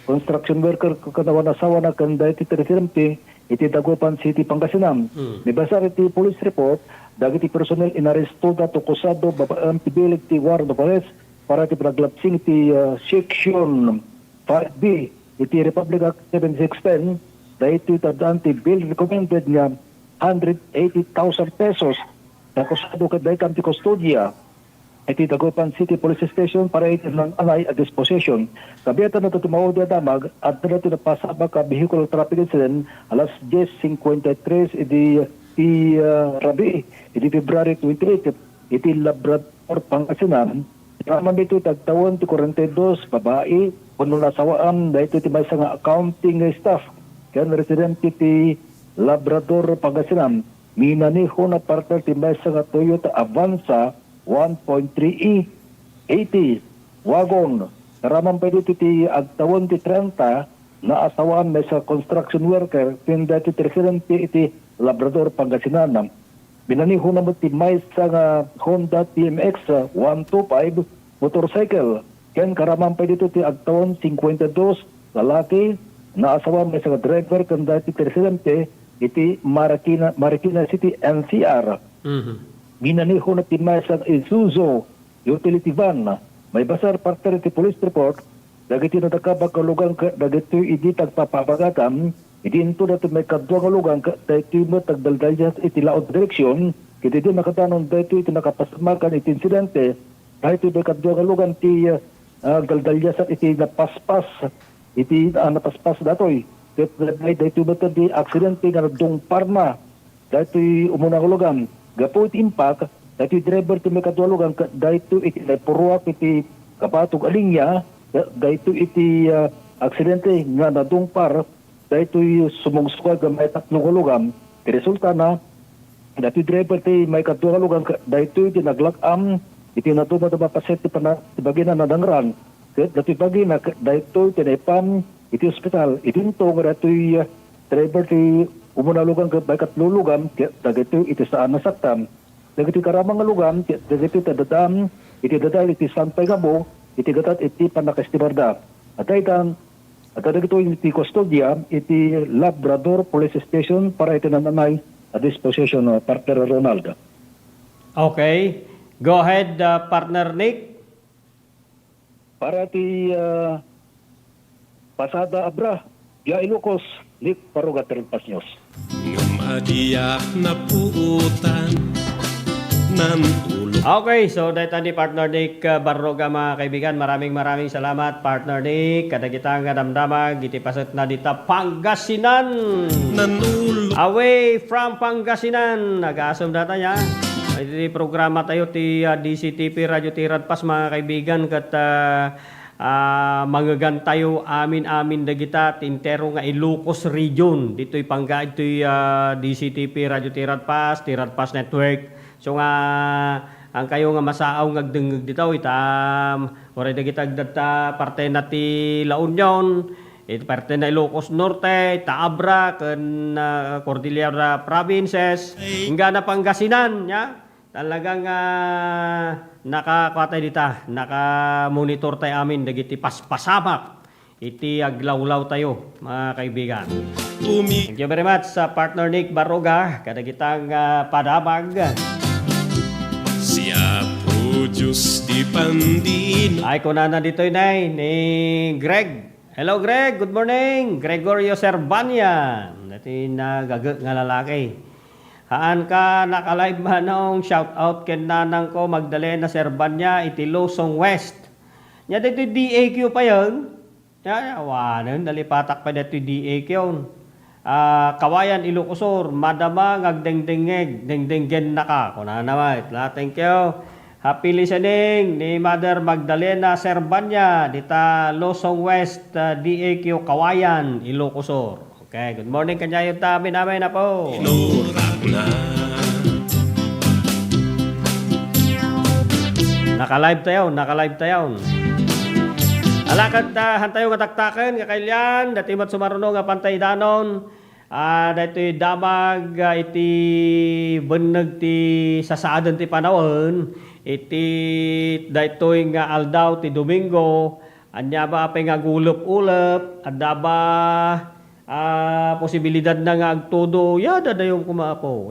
construction worker kanawan asawa na kan dati terisiramti iti Dagupan City Pangasinan. Nibasa iti police report dagiti personnel inaresto dato akusado babaan tibilig ti warrant of arrest para ti pinaglapsing ti section 5B iti Republic Act 7610 dahiti tadaan ti bill recommended nga 180,000 pesos na akusado kat dahil kanti kustodya iti Dagupan City Police Station para iti ng alay at disposition. Kabiyatan na ito tumawag na damag at na ito napasabak ka vehicle traffic incident alas 10:53 iti Rabi iti February 28 iti Labrador Pangasinan. Naman dito tagtawon ti 42 babae kuno nasawaan dahil iti may isang accounting staff kaya resident iti Labrador Pangasinan. Minaniho na partner ti may isang Toyota Avanza 1.3E 80 wagon. Karaman pa dito ti agtawon ti 30 na asawaan may sa construction worker pinda ti residente iti Labrador Pangasinan. Binaniho na mo ti may sa Honda TMX 125 motorcycle. Ken karaman pa dito ti agtawon 52 lalaki na asawaan may sa driver kanda ti residente iti Marikina City NCR. Minaniho na timay sa Isuzu utility van. May basar partner iti police report dagiti natakabag kalugan dagiti idi tagpapabagatan Idinto na ito may kadwa nga lugan, dahito mo tagdaldalya iti laot direksyon, kiti di nakatanon dahito iti nakapasamakan iti insidente, dahito may kadwa nga lugan ti daldalya sa iti napaspas, iti napaspas datoy. Dahito mo di aksidente nga nagdong parma, dahito umunang lugan. Gapo iti impact, dahito driver ti may kadwa lugan, dahito iti napuruak iti kapatog alinya, dahito iti aksidente nga nadong par, dahito sumungsukad nga may tatlong hulugam. Resulta na, dahito driver ti may kadwa hulugam, dahito iti naglakam, iti natuma na mapaset ti bagi na nadangran. Dahito bagi na, dahito iti naipam, iti hospital. Itinto nga dahito driver ti umunalugam, may katlulugam, dahito iti saan nasaktam. Dahito karamang lugam, dahito iti dadam, iti dadal iti sampay gabo, iti gatat iti panakastibarda. At dahito, at ito iti kustodya, iti Labrador Police Station para iti nananay at disposition of partner Ronald. Okay. Go ahead, partner Nick. Para iti Pasada Abra, Via Ilocos, Nick Parugat Pasnyos. Madiyak na puutan ng ulo. Okay, so dahil ni partner Nick Barroga mga kaibigan, maraming salamat partner Nick. Kada kita nga damdamag, itipaset na dita Pangasinan. Away from Pangasinan. Nag-aasam data niya. Iti programa tayo ti DCTP Radio Tiradpas mga kaibigan kat mangagan tayo amin dagita tintero nga Ilocos region. Dito'y pangga ito'y DCTP Radio Tiradpas Network. So nga ang kayo nga masaaw ngagdengeg ditaw itam oray dagita data parte na ti La Union, iti parte na Ilocos Norte, Taabra ken Cordillera provinces, hingga na Pangasinan ya. Talagang nakakwatay dita, naka-monitor tayo amin dagiti paspasamak. Iti aglawlaw tayo mga kaibigan. Thank you very much sa partner Nick Barroga kada kitang padamag. Siya po Diyos di pandino. Ay, kunana dito yun ni Greg. Hello Greg, good morning. Gregorio Servania. Dati nagagag nga lalaki. Haan ka nakalive manong shout out ken nanang ko Magdalena Servania iti Losong West. Nya dito DAQ pa yun. Wanan, nalipatak pa dito DAQ yun. Kawayan Ilocosur, madama ngagdengdengeg, dengdenggen naka. Kuna naman, thank you. Happy listening ni Mother Magdalena Servania dita Losong West, DAQ Kawayan Ilocosur. Okay, good morning kanya yung tabi namin na po. Naka-live tayo. Alakad hantayo nga taktaken kakailan dati mat sumaruno nga pantay danon dati damag iti beneg ti sasaaden ti panawon iti daytoy nga aldaw ti Domingo anya ba apay nga gulep-ulep adda ba posibilidad na nga agtudo yada dayon kumapo.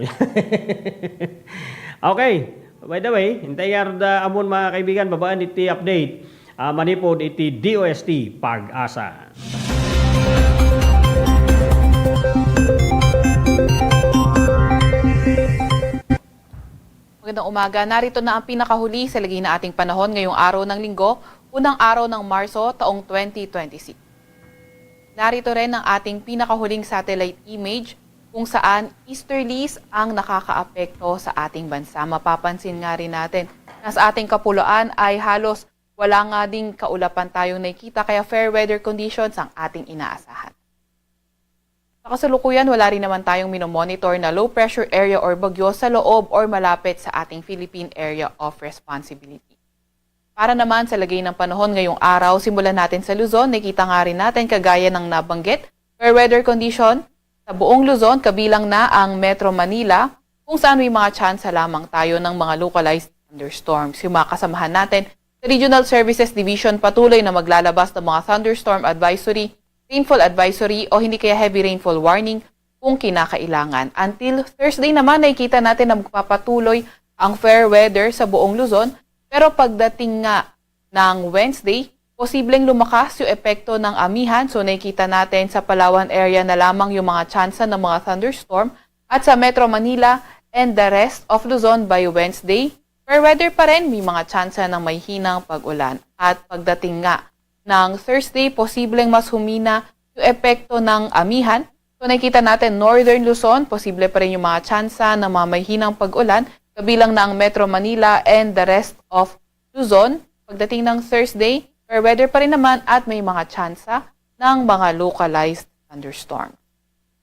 Okay, by the way hintayar da amon mga kaibigan babaan iti update manipod iti DOST Pag-asa. Magandang umaga. Narito na ang pinakahuli sa lagay na ating panahon ngayong araw ng Linggo, unang araw ng Marso taong 2026. Narito rin ang ating pinakahuling satellite image kung saan easterlies ang nakakaapekto sa ating bansa. Mapapansin nga rin natin na sa ating kapuluan ay halos wala nga ding kaulapan tayong nakikita kaya fair weather conditions ang ating inaasahan. Sa kasalukuyan, wala rin naman tayong minomonitor na low pressure area or bagyo sa loob or malapit sa ating Philippine Area of Responsibility. Para naman sa lagay ng panahon ngayong araw, simulan natin sa Luzon. Nakita nga rin natin kagaya ng nabanggit, fair weather condition sa buong Luzon, kabilang na ang Metro Manila, kung saan may mga chance lamang tayo ng mga localized thunderstorms. Yung mga kasamahan natin, sa Regional Services Division patuloy na maglalabas ng mga thunderstorm advisory, rainfall advisory o hindi kaya heavy rainfall warning kung kinakailangan. Until Thursday naman, nakikita natin na magpapatuloy ang fair weather sa buong Luzon. Pero pagdating nga ng Wednesday, posibleng lumakas yung epekto ng amihan. So nakikita natin sa Palawan area na lamang yung mga tsansa ng mga thunderstorm at sa Metro Manila and the rest of Luzon by Wednesday. Fair weather pa rin, may mga tsansa ng may hinang pag-ulan. At pagdating nga ng Thursday, posibleng mas humina yung epekto ng amihan. So nakikita natin Northern Luzon, posible pa rin yung mga tsansa ng mga may hinang pag-ulan, kabilang na ang Metro Manila and the rest of Luzon. Pagdating ng Thursday, fair weather pa rin naman at may mga tsansa ng mga localized thunderstorm.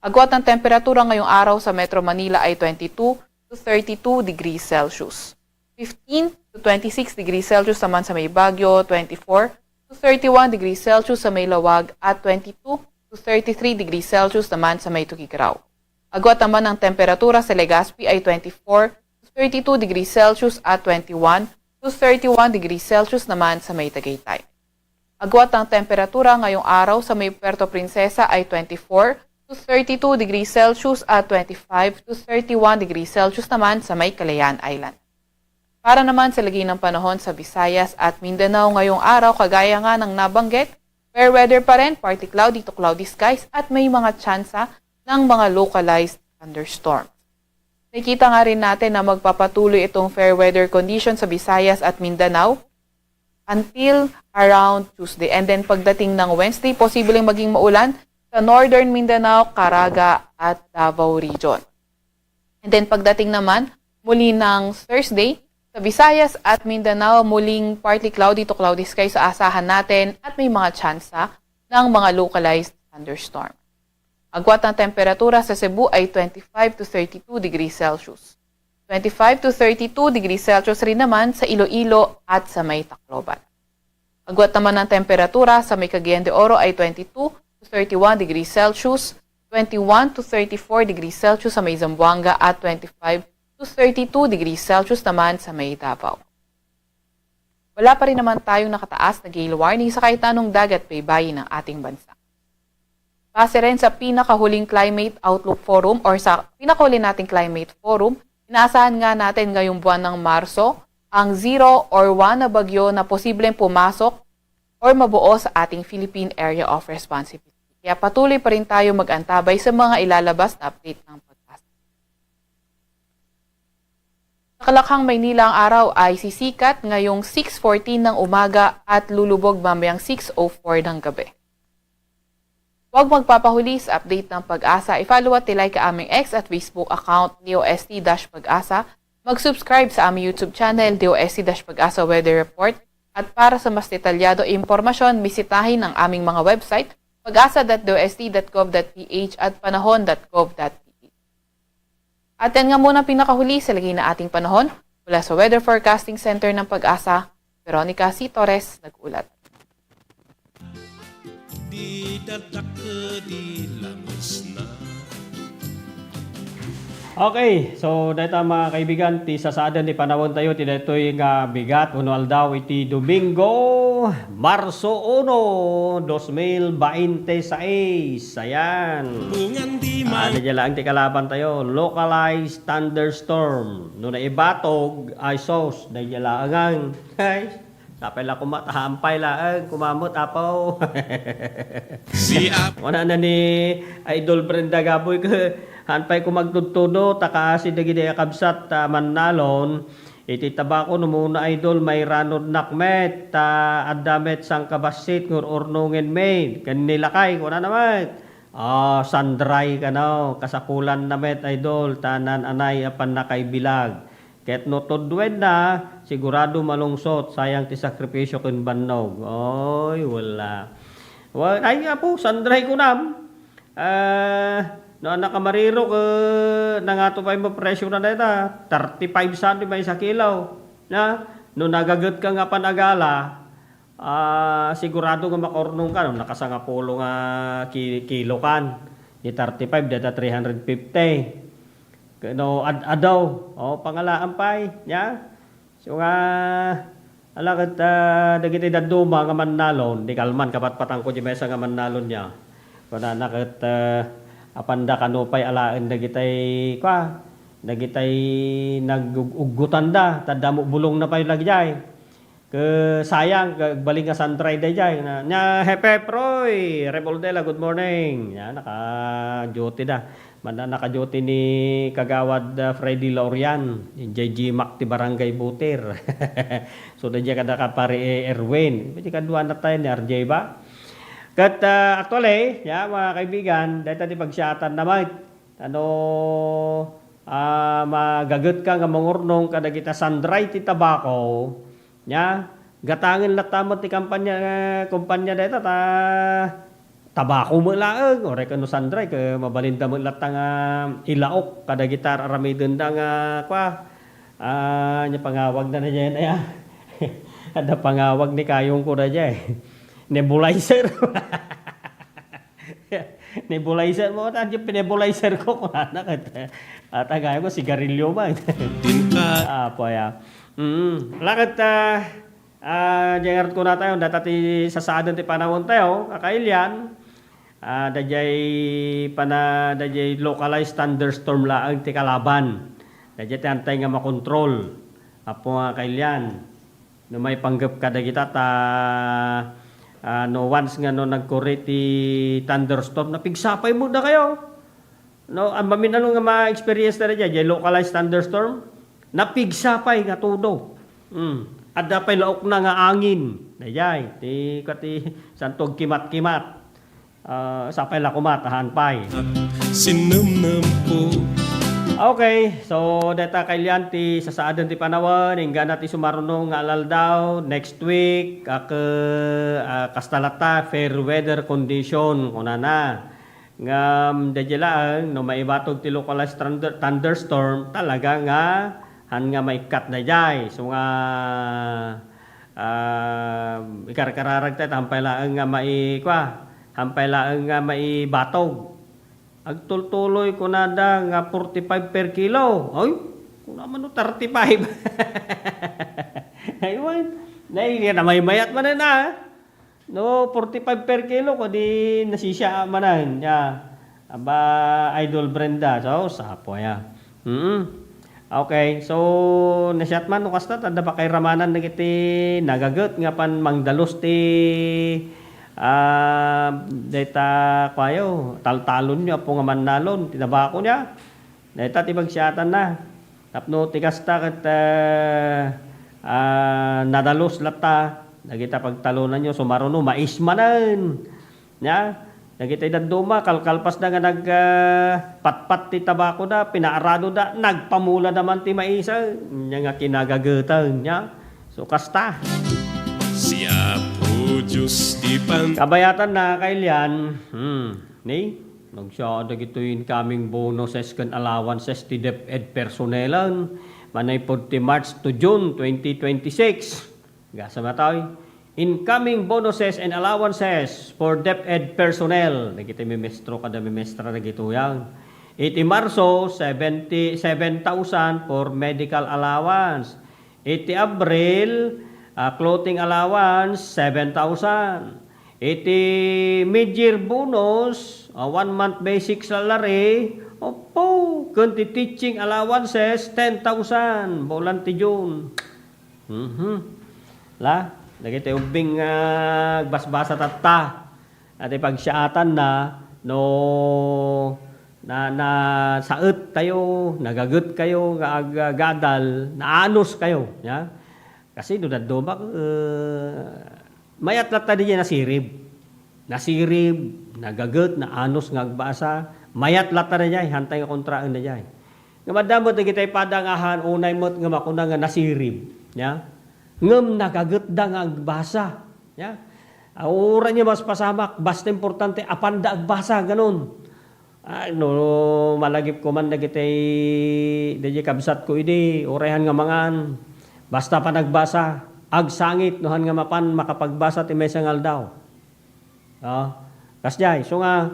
Agwat ng temperatura ngayong araw sa Metro Manila ay 22 to 32 degrees Celsius. 15 to 26 degrees Celsius naman sa may Baguio, 24 to 31 degrees Celsius sa may Lawag at 22 to 33 degrees Celsius naman sa may Tuguegarao. Agwat naman ng temperatura sa Legazpi ay 24 to 32 degrees Celsius at 21 to 31 degrees Celsius naman sa may Tagaytay. Agwat ng temperatura ngayong araw sa may Puerto Princesa ay 24 to 32 degrees Celsius at 25 to 31 degrees Celsius naman sa may Calayan Island. Para naman sa lagi ng panahon sa Visayas at Mindanao ngayong araw, kagaya nga ng nabanggit, fair weather pa rin, partly cloudy to cloudy skies at may mga tsansa ng mga localized thunderstorms. Nakita nga rin natin na magpapatuloy itong fair weather condition sa Visayas at Mindanao until around Tuesday. And then pagdating ng Wednesday, posibleng maging maulan sa Northern Mindanao, Caraga at Davao Region. And then pagdating naman muli ng Thursday, sa Visayas at Mindanao, muling partly cloudy to cloudy skies sa asahan natin at may mga tsansa ng mga localized thunderstorm. Agwat ng temperatura sa Cebu ay 25 to 32 degrees Celsius. 25 to 32 degrees Celsius rin naman sa Iloilo at sa may Tacloban. Agwat naman ng temperatura sa may Cagayan de Oro ay 22 to 31 degrees Celsius, 21 to 34 degrees Celsius sa may Zamboanga at 25 to 32 degrees Celsius naman sa may Davao. Wala pa rin naman tayong nakataas na gale warning sa kahit anong dagat baybayin ng ating bansa. Base rin sa pinakahuling Climate Outlook Forum or sa pinakahuli nating Climate Forum, inaasahan nga natin ngayong buwan ng Marso ang 0 or 1 na bagyo na posibleng pumasok or mabuo sa ating Philippine Area of Responsibility. Kaya patuloy pa rin tayo mag-antabay sa mga ilalabas na update ng pag-asa. Sa Kalakhang, Maynila ang araw ay sisikat ngayong 6:14 ng umaga at lulubog mamayang 6:04 ng gabi. Huwag magpapahuli sa update ng pag-asa. I-follow at like ka aming X at Facebook account DOST-Pag-asa. Mag-subscribe sa aming YouTube channel DOST-Pag-asa Weather Report. At para sa mas detalyado impormasyon, bisitahin ang aming mga website pag-asa.dost.gov.ph at panahon.gov.ph. At yan nga muna pinakahuli sa lagay na ating panahon. Mula sa Weather Forecasting Center ng Pag-asa, Veronica C. Torres, nag-ulat. Di dadak di lamas na. Okay, so dito mga kaibigan, ti sasaadan di panahon tayo, ti dito'y nga bigat, unual daw iti Domingo, Marso 1, 2026. Ayan. Diyan lang ti kalaban tayo, localized thunderstorm. No na ibatog, ay sos, diyan lang. Ay, kapay lang kumatahampay lang, kumamot apaw. Wala na ni Idol Brenda Gaboy ka. Hanpay ko magtutuno, takaasi dagiti akabsat Manalon, iti tabako no muna idol may ranod nakmet, adamet sang kabasit, ngur urnungen maid, kanilakay, wala naman. Sandray ka no, kasakulan namet idol, tanan anay apan nakay bilag. Ket no tudwen na, sigurado malungsot, sayang ti sakripisyo kun bannog. Oy, wala. Ay nga po, sandray ko nam. No nakamariro nangato pa yung presyo na data 35 centi may sa kilaw na no nagagat ka nga panagala sigurado nga makornong ka no nakasangapulo nga kilo kan ni 35 data 350 no adaw pangalaan pay nya so nga alagat dagiti daduma nga Manalon di kalman kapat patang ko di mesa nga Manalon nya kuna nakat apanda kanupay alaan dagitay naguggutan da tadamo bulong na pay lagjay sayang balik nga sandray day jay na nya Hepe Proy Revoldela, good morning. Ya naka-duty na. Naka-duty ni Kagawad Freddy Laurian, JG Mac ti Barangay Butir. So da kada ka pare Erwin. Pwede kadua na tayo ni RJ ba? Kat actually, ya mga kaibigan, dahil tadi pagsyatan naman magagot ka nga mangurnong kada kita sandray ti tabako. Ya, gatangin latamot ti kumpanya dito tabako mo laeng ore kano sandray ke mabalinda mo latang ilaok kada gitar aramiden da nga nya pangawag na diyan ay ada pangawag ni kayong ko da jay nebulizer. Nebulizer mo ta nebulizer ko na tagay ko sigarilyo ba. Apa ya. Lakad jangan ko na tayo datati sasadan ti panahon tayo kakailyan dajay localized thunderstorm laang ti kalaban dajay ti antay nga makontrol apo nga kailyan no may panggap kada kita no once nga no nagkore ti thunderstorm napigsapay mo na kayo no ang maminano nga ma-experience na dajay localized thunderstorm napigsapay nga todo. Adda pay laok na nga angin. Dayay ti santog kimat-kimat. Sapay la kumatahan pay. Sinamnam po. Okay, so data kailyan ti sasaadan ti panawan inggan ti sumarunong nga alaldaw next week kastalata fair weather condition kunana. Ngam dajelaan no maibatog ti localized thunderstorm talaga nga han nga maikat na jay. So nga ikarkararag tayo hampay laang nga hampay laang nga maibatog. Agtultuloy ko nada nga 45 per kilo. Ay, kung naman no 35. Aywan, na may mayat man na. No, 45 per kilo ko di nasisya manan. Ya. Aba Idol Brenda. So, sapo ya. Okay, so nasyat man no kasta tanda pa kay ramanan nagiti nagagot nga pan mangdalos ti data kayo taltalon nyo po nga manalon tinabako niya data ti bagsyatan na tapno ti kasta kat nadalos lata nagita pagtalunan nyo sumaruno maismanan nya nagita idaduma kalkalpas na nga nagpatpat ti tabako da pinaarado da nagpamula naman ti maisa nya nga kinagagutan nya so kasta Siya po Diyos di pan. Kabayatan na kailyan ni nagsya da gito incoming bonuses kan allowances ti DepEd personelan manay pod ti March to June 2026 gasa matoy incoming bonuses and allowances for DepEd personnel. Nagita may mestro kada may mestra na gito yan. Iti Marso, 7,000 for medical allowance. Iti Abril, clothing allowance, 7,000. Iti mid-year bonus, 1 month basic salary, opo, kunti teaching allowances, 10,000. Bulan ti June. Nagiti ubing basbasa tatta at pagsyatan na no na saet tayo nagagut kayo gadal naanos kayo ya kasi do daduma mayat latta di nasirib nagagut naanos ngagbasa mayat latta na jay hantay nga kontraan na jay nga madamot nagitay padangahan unay mot nga makuna nga nasirib ya ngem nagagut da nga agbasa ya aura niya mas pasamak basta importante apanda agbasa ganon no malagip ko man dagitay DJ kabsat ko idi orehan nga mangan basta pa nagbasa agsangit nohan nga mapan makapagbasa ti mesangal daw kasjay so nga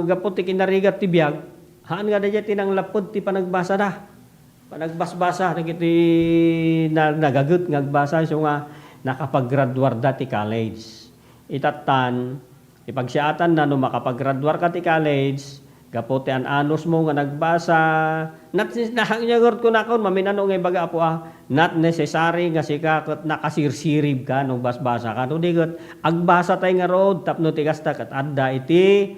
gapon ti kinarigat ti biag haan nga dayay tinang lapod ti panagbasa da panagbasbasa nagiti nagagut ngagbasa so nga nakapaggraduar da ti college itatan ipagsiatan na no makapaggraduar ka ti college Kapote an anos mo nga nagbasa. Not nahangyagot ko na kon maminano nga baga po not necessary nga sika ket nakasirsirib ka nung basbasa ka. No digot agbasa tay nga rod tapno tigas ta ket adda iti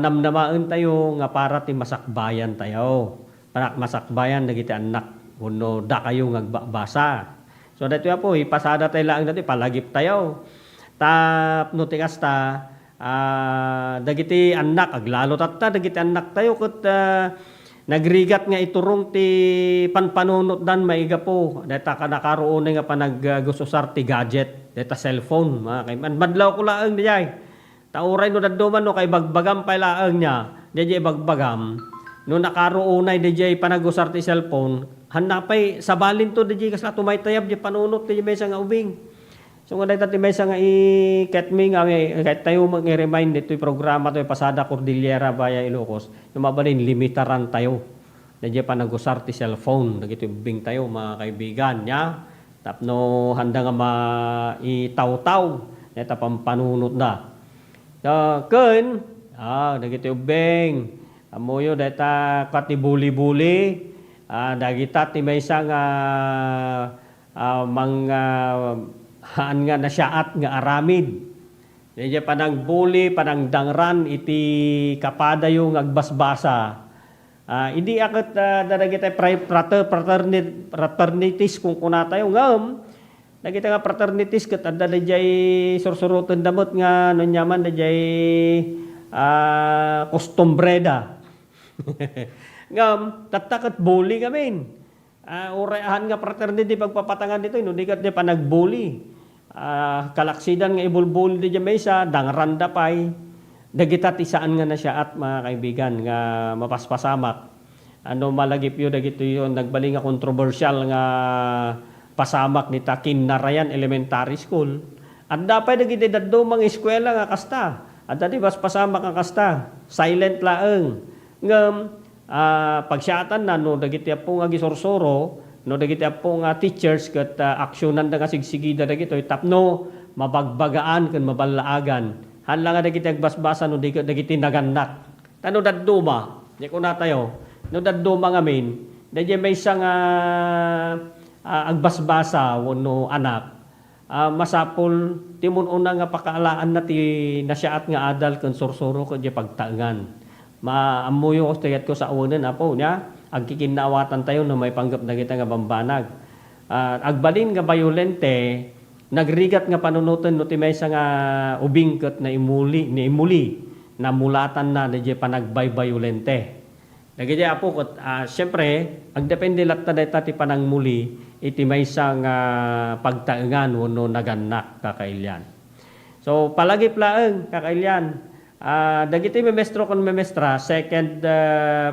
namnamaen tayo nga para ti masakbayan tayo. Para masakbayan dagiti anak kuno da kayo nga agbasa. So dito po ipasada tayo lang dati palagip tayo. Tapno tigas ta dagiti anak aglalo tatta dagiti anak tayo ket nagrigat nga iturong ti panpanunot dan maiga po deta kanakaroon nga panaggususar ti gadget deta cellphone mga kay madlaw ko laeng dijay tauray no dadduman no kay bagbagam pa laeng nya dijay bagbagam no nakaroon ay dijay panagusar ti cellphone hanapay sabalin to dijay kasla tumaytayab di panunot ti mesa nga ubing. So nga dahil tayo may nga i-ket me nga kahit tayo mag-remind ito'y programa ito'y Pasada Cordillera via Ilocos yung mabalin limitaran tayo na pa nag-usar ti cellphone nagito'y bing tayo mga kaibigan niya tapno handa nga maitaw-taw neta pampanunot na so kun nagito'y bing amoyo deta kati buli-buli dagita ti may nga mga haan nga nasyaat nga aramid. Diya panang buli, panang dangran, iti kapada yung agbasbasa. Hindi akit dadagita fraternities kung kuna tayo ngam. Nagita nga fraternities kat adda dajay sursurutan damot nga nunyaman dajay costumbreda. Ngam, tatakat buli kamin. Urayahan nga fraternity pagpapatangan dito, no di kat di pa nagbuli. Kalaksidan nga ibulbul di mesa, dangranda pay. Dagita tisaan nga na siya at mga kaibigan nga mapaspasamak. Ano malagip yun, dagito yun, nagbaling nga kontrobersyal nga pasamak ni Takin Narayan Elementary School. At dapat dagiti daddo mga eskwela nga kasta. At dati bas pasamak nga kasta. Silent laeng. Ngam, pagsyatan na no dagiti apo nga gisorsoro no dagiti apo nga teachers ket aksyonan da nga sigsigida dagito tapno mabagbagaan ken mabalaagan hanla nga dagiti agbasbasa no dagiti naganak tano dadduma di ko na tayo no dadduma ngamin dagiti may isang agbasbasa wenno anak masapol timon una nga pakaalaan na ti nasyaat nga adal ken sorsoro ken pagtaengan maamuyo ko tayat ko sa unan apo niya agkikinawatan tayo no may panggap na kita nga bambanag agbalin nga violente nagrigat nga panunutan no ti maysa nga ubingket na imuli na mulatan na di panagbay violente dagiti apo ket syempre agdepende latta dayta ti panangmuli iti maysa nga pagtaengan wenno naganak kakailyan so palagip laeng kakailyan dagiti memestro kon memestra second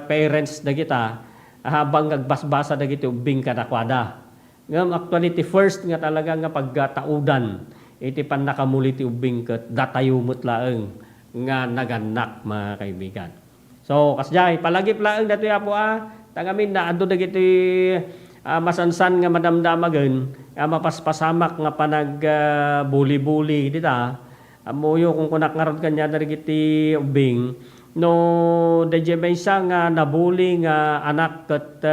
parents dagita habang nagbasbasa dagiti ubing kanakwada ngam actually ti first nga talaga nga paggataudan iti pannakamuli ti ubing ket datayumot laeng nga naganak mga kaibigan so kasjay palagip laeng datoy apo tangamin na adu dagiti masansan nga madamdamagen mapaspasamak nga panag buli-buli dita amuyo kung kunak nga rod kanya darigiti ubing no dayjay maysa nga nabuli nga anak ket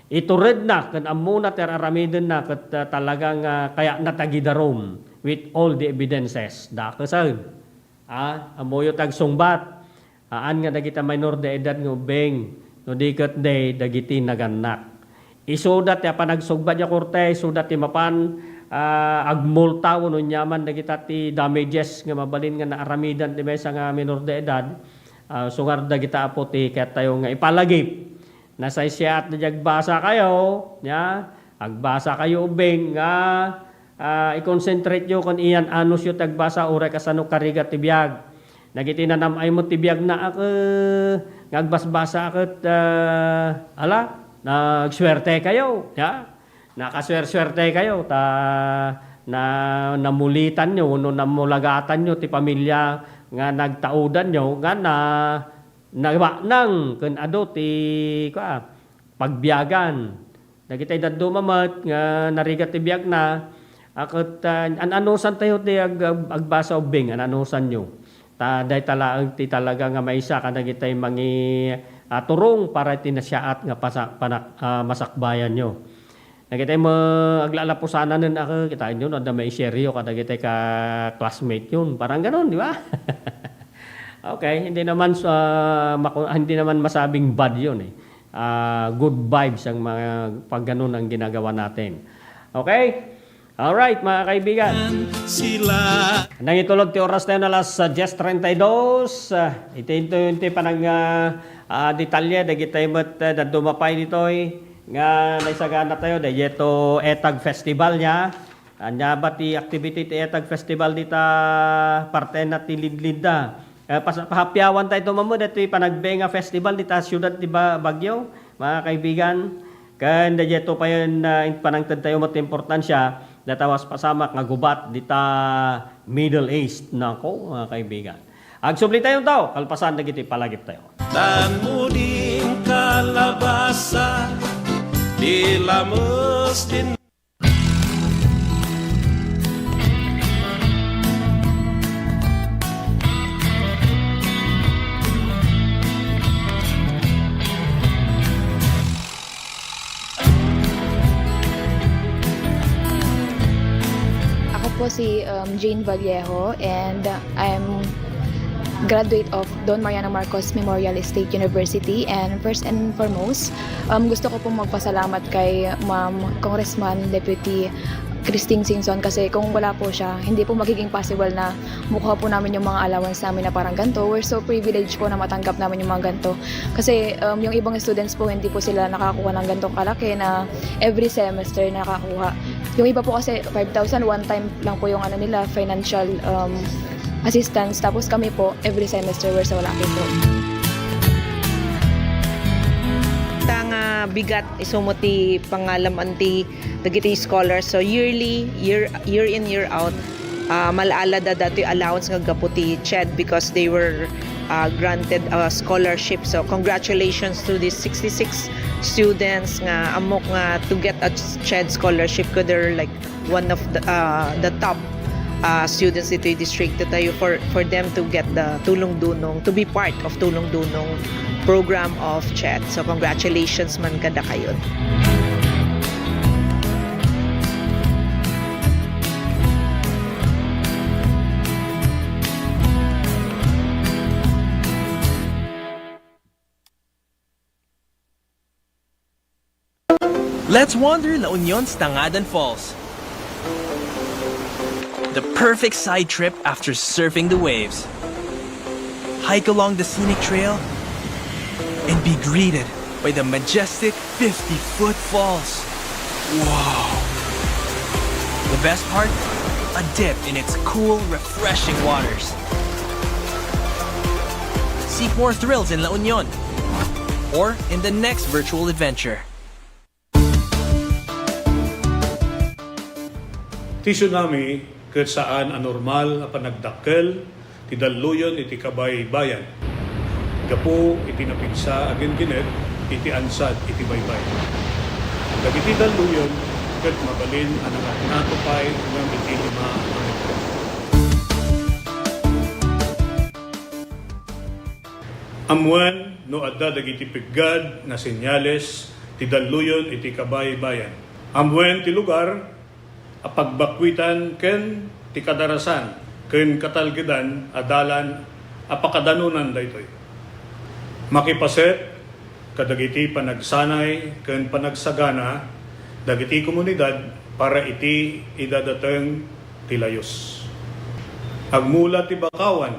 itured na ken amuna ter aramiden na ket talagang kaya natagidarom with all the evidences da kesan amuyo tag sungbat aan nga dagita minor de edad nga ubing no di ket day dagiti naganak isudat ya panagsugbat ya korte sudat ti mapan agmulta no nyaman dagita ti damages nga mabalin nga naaramidan ti maysa nga minor de edad sungar dagita apo ti ket tayo nga ipalagip nasa siya at nagbasa kayo nya agbasa kayo ubing nga i-concentrate yo kon iyan anos yo tagbasa ore kasano karigat ti biag nagiti nanamay mo ti biag na ngagbasbasa ket nagswerte kayo nya nakaswerte kayo na namulitan nyo no namulagatan nyo ti pamilya nga nagtaudan nyo nga nang ken ado ti pagbiyagan dagitay daddo mamat nga narigat ti biag na aket ananusan tayo ti agbasa ubing ananusan nyo Day talaga nga maisa kada kitay mangi turong para tinasyaat nga masakbayan nyo. Nakita mo aglalapusanan nun ako, kita nyo, na may seryo kada kita ka classmate yun. Parang ganun, di ba? Okay, hindi naman masabing bad yun eh. Good vibes ang mga pag ganun ang ginagawa natin. Okay? Alright, mga kaibigan. Nang itulog ti oras tayo na alas 10:32. Ito pa ng detalye, dagitay mo't dumapay dito'y nga naisagana tayo dahil ito etag festival niya. Anya ba ti activity ti etag festival dita parte na ti Lidlinda. Pahapyawan tayo mamo dito panagbenga festival dita siyudad ti Baguio, mga kaibigan. Kan dahil ito pa yun panangtad tayo mat importansya datawas pasama nga gubat dita Middle East nako, mga kaibigan. Agsubli tayo to, kalpasan na giti palagip tayo. Dan muding kalabasa dilamos din. Ako po si Jane Vallejo and I'm graduate of Don Mariano Marcos Memorial State University, and first and foremost gusto ko pong magpasalamat kay Ma'am Congressman Deputy Christine Singson kasi kung wala po siya, hindi po magiging possible na mukha po namin yung mga allowance namin na parang ganito. We're so privileged po na matanggap namin yung mga ganito kasi yung ibang students po hindi po sila nakakuha ng ganitong kalaki na every semester nakakuha. Yung iba po kasi 5,000 one time lang po yung nila financial assistance, tapos kami po every semester we're so lucky po. Tanga bigat isumuti pangalam anti dagiti scholars, so year in year out malaala da dati allowance nga gaputi CHED because they were granted a scholarship. So congratulations to these 66 students nga amok nga to get a CHED scholarship, ko they're like one of the top students dito yung district tayo for them to get the Tulong Dunong, to be part of Tulong Dunong program of CHED. So congratulations man kada kayo. Let's wander La Union's Tangadan Falls. The perfect side trip after surfing the waves. Hike along the scenic trail and be greeted by the majestic 50-foot falls. Wow! The best part? A dip in its cool, refreshing waters. Seek more thrills in La Union or in the next virtual adventure. Ti tsunami ket saan anormal nga panagdakkel ti daluyon iti kabay-bayan. Gapo iti napigsa agin kinet iti ansad iti baybay. Dagiti daluyon ket mabalin ang natupay ng iti lima ang Amuan no adda dagiti piggad na senyales ti daluyon iti kabay-bayan. Amuan ti lugar apagbakwitan ken ti kadarasan ken katalgedan adalan apakadanunan daytoy. Makipaset kadagiti panagsanay ken panagsagana dagiti komunidad para iti idadateng ti layos. Agmula ti bakawan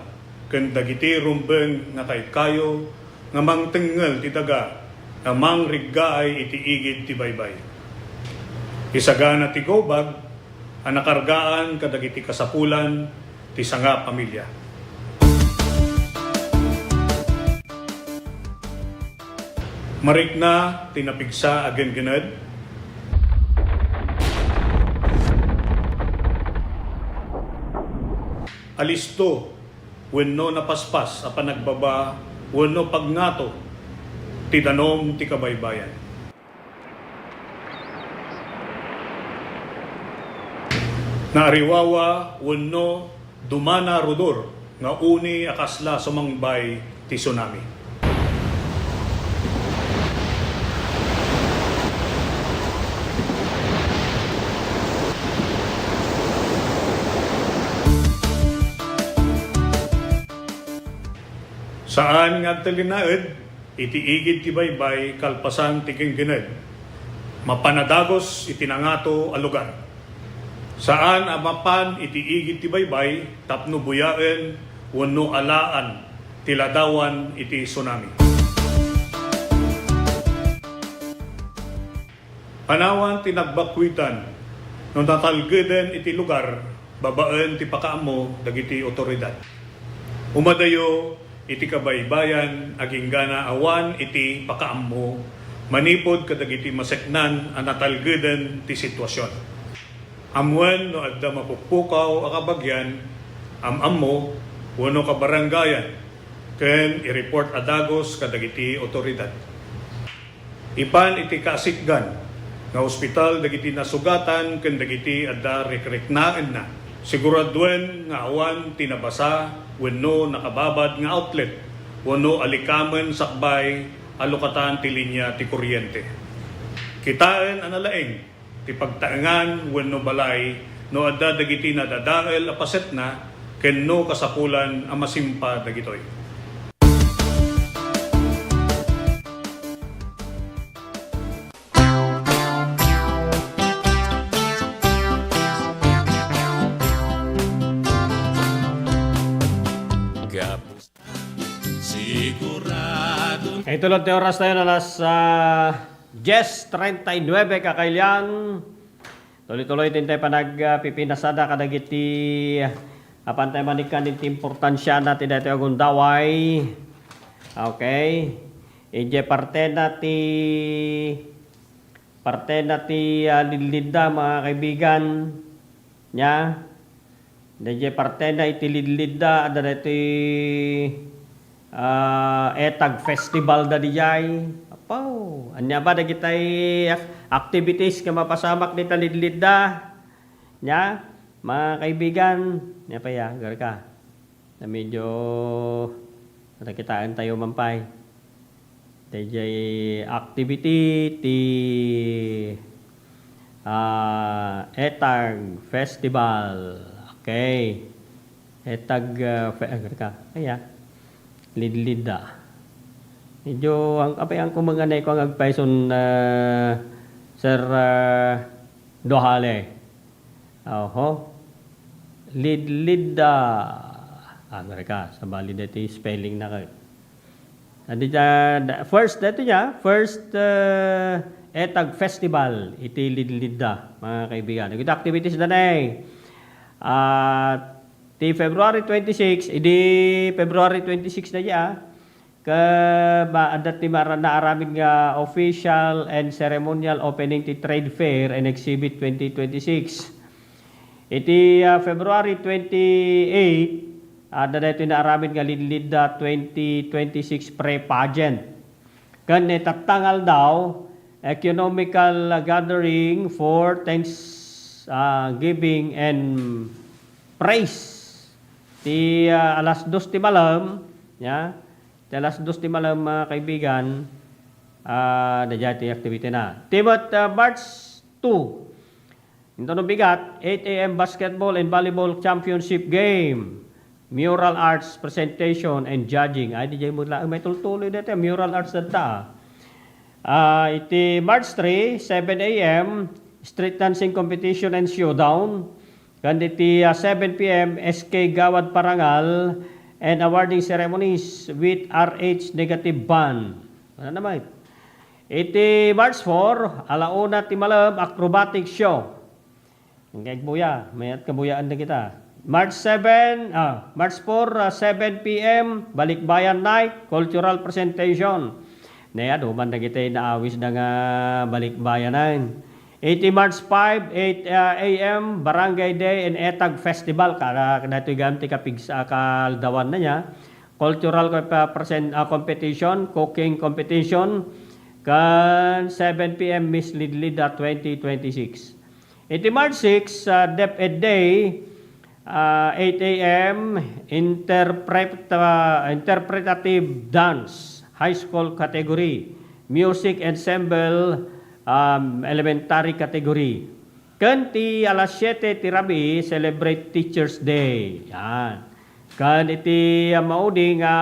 ken dagiti rumbeng nga kaykayo nga mangtengel ti daga nga mangriggaay iti igid ti baybay. Isagana ti gobag ang nakargaan kadagiti kasapulan ti sanga pamilya. Marikna tinapigsa agen gened. Alisto wenno napaspas a panagbaba wenno pagngato ti danom ti kabaybayan. Naariwawa wenno dumana rudor nga uni akasla sumangbay ti tsunami. Saan nga talinaed, itiigid ti baybay kalpasan ti kinggined. Mapanadagos itinangato a lugar. Saan amapan itiigid ti baybay, tapno buyaen, wano alaan, tiladawan iti tsunami. Panawan tinagbakwitan, nung natalgeden iti lugar, babaen ti pakaamo dagiti otoridad. Umadayo iti kabaybayan aging gana awan iti pakaammo manipod kadagiti maseknan ang natalgeden ti sitwasyon. Amwen no adda mapukpukaw a kabagyan amammo wano kabarangayan ken i-report adagos kadagiti otoridad. Ipan iti kasikgan nga ospital dagiti nasugatan ken dagiti adda rekreknaan na. Siguraduen nga awan tinabasa wenno nakababad nga outlet wenno alikamen sakbay alokatan ti linya ti kuryente. Kitaen analaeng ti pagtaengan wenno balay no adda dagiti nadadael a paset na kenno kasapulan a masimpa dagitoy. Itulad na oras tayo na alas 10:39 kakailan. Tuloy-tuloy din tayo pa nagpipinasada kadagiti apan tayo manikan din importansya natin dito yung daway. Okay. Ije parte na lilida mga kaibigan nya. Ije parte na itililida ada dito etag festival da dijay. Apaw, anya ba da kitay activities nga mapasamak ni talidlid da? Nya, mga kaibigan, nya pa ya, gar ka. Na medyo nakitaan tayo mampay. Dijay activity ti etag festival. Okay. Etag gar ka. Kaya lidlida. Medyo ang kumanganay ko ang agpaison Sir Dohale. Oho. Lidlida. Mereka sa bali dito spelling na kayo. First etag festival iti lidlida mga kaibigan. Nagit activities na ti February 26, February 26 na niya, adat ti naaramin nga official and ceremonial opening ti Trade Fair and Exhibit 2026. Iti February 28, adat ito naaramin nga Lidlida 2026 pre-pageant. Kan tatangal daw, economical gathering for thanksgiving and praise. Ti alas 2 ti malam, ya. Ti alas 2 ti malam mga kaibigan, ti activity na. Timot March 2. Ito no bigat, 8 a.m. basketball and volleyball championship game. Mural arts presentation and judging. Ay di jay mo lang may tultuloy dito, mural arts data. Iti March 3, 7 a.m. street dancing competition and showdown. Kanditi 7 p.m. SK Gawad Parangal and awarding ceremonies with RH Negative Band. Ano naman? Iti March 4, alauna ti malam acrobatic show. Ang kaigbuya, mayat kabuyaan na kita. March 4, 7 p.m. Balikbayan Night, cultural presentation. Naya, duman na kita naawis na nga balikbayanan. 80 March 5, 8 a.m. Barangay Day and Etag Festival. Kada ito'y gamti kapigsa kaldawan na niya. Cultural competition, cooking competition. Kan 7 p.m. Miss Lidlida 2026. 80 March 6, DepEd Day. 8 a.m. Interpretative dance, high school category. Music ensemble, elementary category. Kanti alas 7 tirabi, celebrate Teachers Day. Yan. Kan iti maudi nga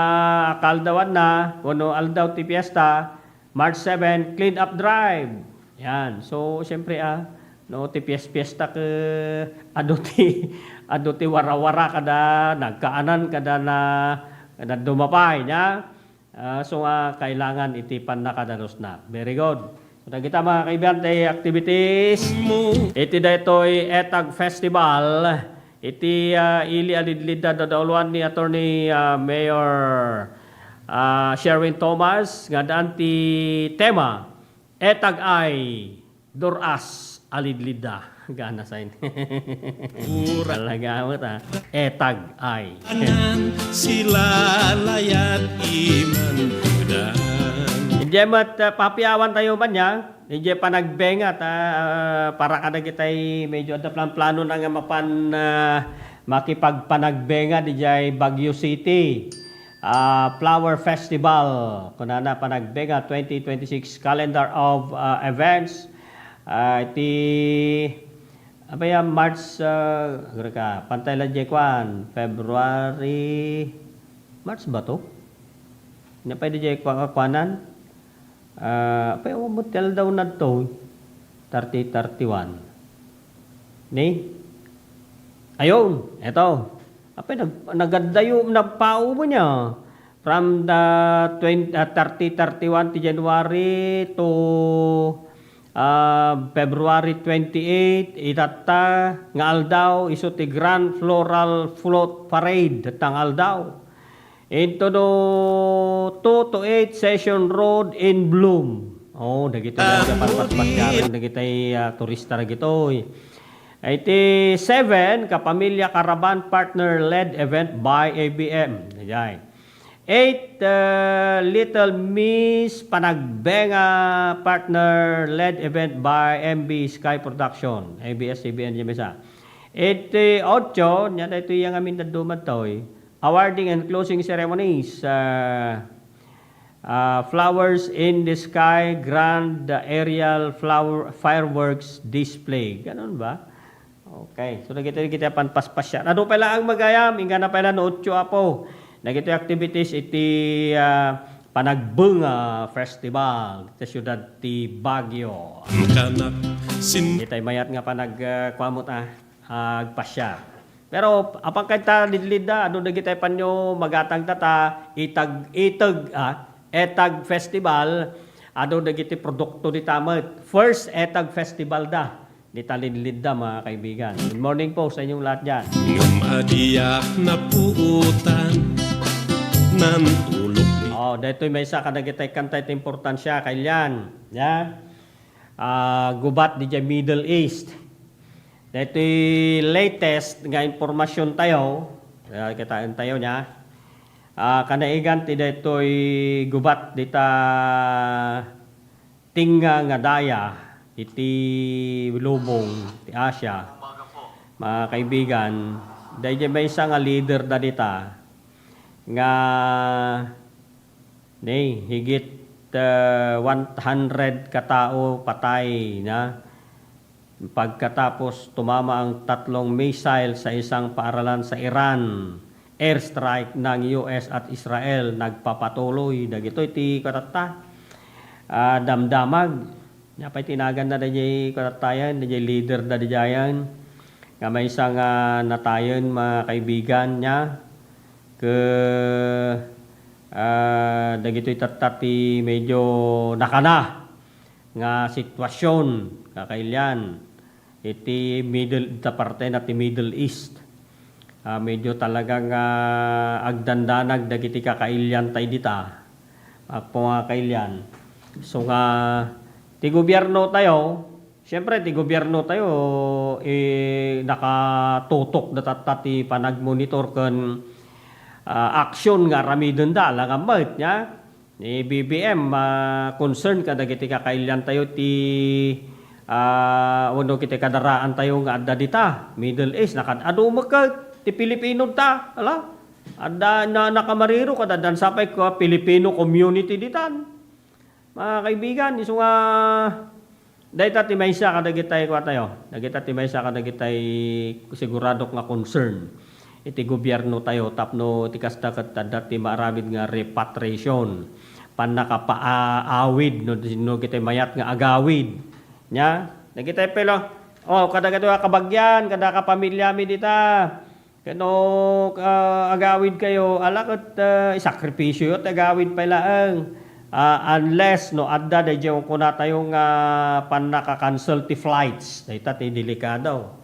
kaldawan na, kuno aldaw ti fiesta, March 7, clean up drive. Yan. So, siyempre no, ti fiesta ke ado ti warawara kada, nagkaanan kada na dumapay niya. So, kailangan iti panakadanos na. Very good. So, kita mga kaibigan tayo activities. Iti da ito'y Etag Festival. Iti ili alidlida dadauluan ni Attorney Mayor Sherwin Thomas. Nga daan ti tema, Etag ay Duras alidlida. Gana sa inyo. Talaga mo ta. Etag ay. Sila layat iman dan. Hindi mat papiawan tayo ba niya? Hindi pa nagbengat para kada kita'y medyo ada plano na nga makipagpanagbenga di jay Baguio City. Flower Festival. Kunana panagbenga 2026 calendar of events. Abaya March pantay lang jekwan February March ba to? Na pwede jekwanan. Apay motel daw na to 30-31. Ni? Ayun, eto. Apay nagadayo nagpao mo niya from the 30-31 ti January to February 28, itata nga aldaw iso ti Grand Floral Float Parade datang aldaw. Ito do 2 to 8 Session Road in Bloom. Oh, dagito lang parpas-pasyaran dagitay turista dagito. Iti 7 Kapamilya Caravan Partner led event by ABM. Dayay. 8 Little Miss Panagbenga Partner led event by MB Sky Production, ABS-CBN Jamesa. 8 nya ito yung amin na dumatoy. Awarding and closing ceremonies. Flowers in the Sky Grand Aerial Flower Fireworks Display. Ganon ba? Okay. So kita panpaspasya. Ano pala ang magayam? Inga na pala no 8 apo. Nagito activities iti Panagbunga Festival sa siyudad ti Baguio. Itay mayat nga panagkwamot agpasya. Pero apang kayta lidlida ano nagitay panyo magatang tata Etag Festival ano nagiti produkto di tamat. First Etag Festival da. Di talidlida mga kaibigan. Good morning po sa inyong lahat dyan. Ngumadiyak na puutan nan tulog. Dito may isa ka nagitay kantay iti importansya kailan. Yeah? Gubat di dyan Middle East. Dito latest nga informasyon tayo. Kitaan tayo niya. Kanaigan ti dito gubat dita tinga nga daya. Iti lubong, ti Asia, mga kaibigan, dahil may isa nga leader da dita, nga higit 100 katao patay na pagkatapos tumama ang 3 missile sa isang paaralan sa Iran. Airstrike ng US at Israel nagpapatuloy. Dagito iti katata, damdamag. Napay tinagan na dayay karatayan, dayay leader na dayayan. Nga may isang natayon mga kaibigan niya. Dagito'y tatati medyo nakana nga sitwasyon kakailan. Iti parte na ti Middle East. Medyo talagang agdandanag dagiti kakailyan tayo dita. Mga kailyan. So nga ti gobyerno tayo, siyempre ti gobyerno tayo nakatutok datati panagmonitor ken aksyon nga ramidon da lang amat nya ni BBM concern kada dagiti kakailyan tayo ti uno kiti kadaraan tayo nga adda dita Middle East nakadado makat ti Pilipino ta, ala. Ada na nakamariro kada dan sapay ko Filipino community ditan. Mga kaibigan, iso nga dayta ti maysa kadagitay ko tayo. Dagita ti maysa kadagitay sigurado nga concern. Iti gobyerno tayo tapno ti kasta ket dati maaramid nga repatriation. Panakapaawid no kitay mayat nga agawid. Nya, dagitay pelo. Oh, kadagito kabagyan, kada kapamilya mi dita. Kano agawid kayo, alakot isakripisyo at agawid pa laang. Unless no adda da diyo ko na tayong panaka-cancel ti flights. Dahita ti delikado.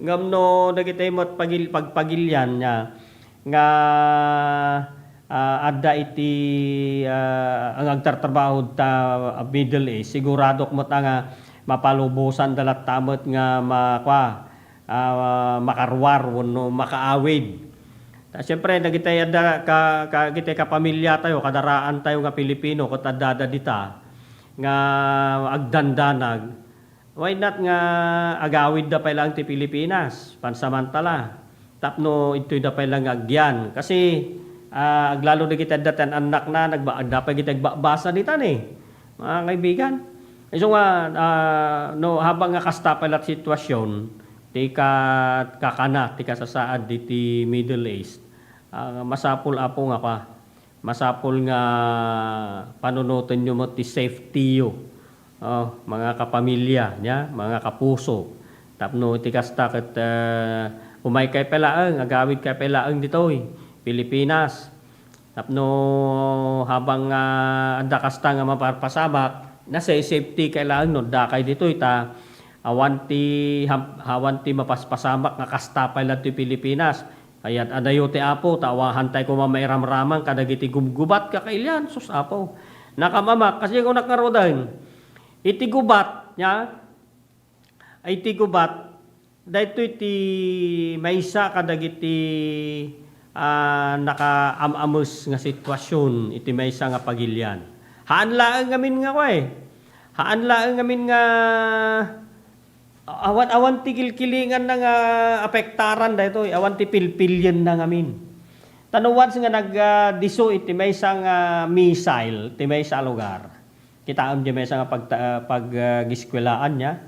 Ngam no dagitay mo't pagpagilyan niya nga adda iti ang agtartrabaho ta Middle East. Sigurado mo nga mapalubusan dalat tamot nga makarwar no makaawid. Siyempre nagitay kitay kapamilya tayo kadaraan tayo nga Pilipino ket adda dita nga agdandanag. Why not nga agawid da pa lang ti Pilipinas pansamantala. Tapno ito'y da pa lang agyan kasi aglalo na kita datan anak na nagbaagda pa kita basa dita ni. Mga kaibigan. So nga no habang nga kasta palat sitwasyon tika kakana tika sasaad diti Middle East masapul apo nga pa masapul nga panunutan nyo mo ti safety yo mga kapamilya nya mga kapuso tapno tika sta ket umay kay pelaang agawid kay pelaang ditoy Pilipinas tapno habang adda kasta nga maparpasabak na safety kailangan no dakay ditoy ta hawanti mapaspasamak nga kastapay lang ti Pilipinas. Kaya't adayo ti apo, tawahan tayo kumamairamraman kadagiti gumgubat kakailyan. Sus apo. Nakamamak, kasi kung nakarodan, iti gubat, nya, ay iti gubat, dahito iti maysa kadagiti nakaamamus nga sitwasyon, iti maysa nga pagilyan. Haan laang ngamin nga ko eh. Haan laang ngamin nga awan ti kilkilingan na nga apektaran dahito, awan ti pilpilyan na ngamin. Tanuwan nga nag-diso iti may isang missile, iti may sa lugar. Kitaam di may isang pag-giskwelaan niya,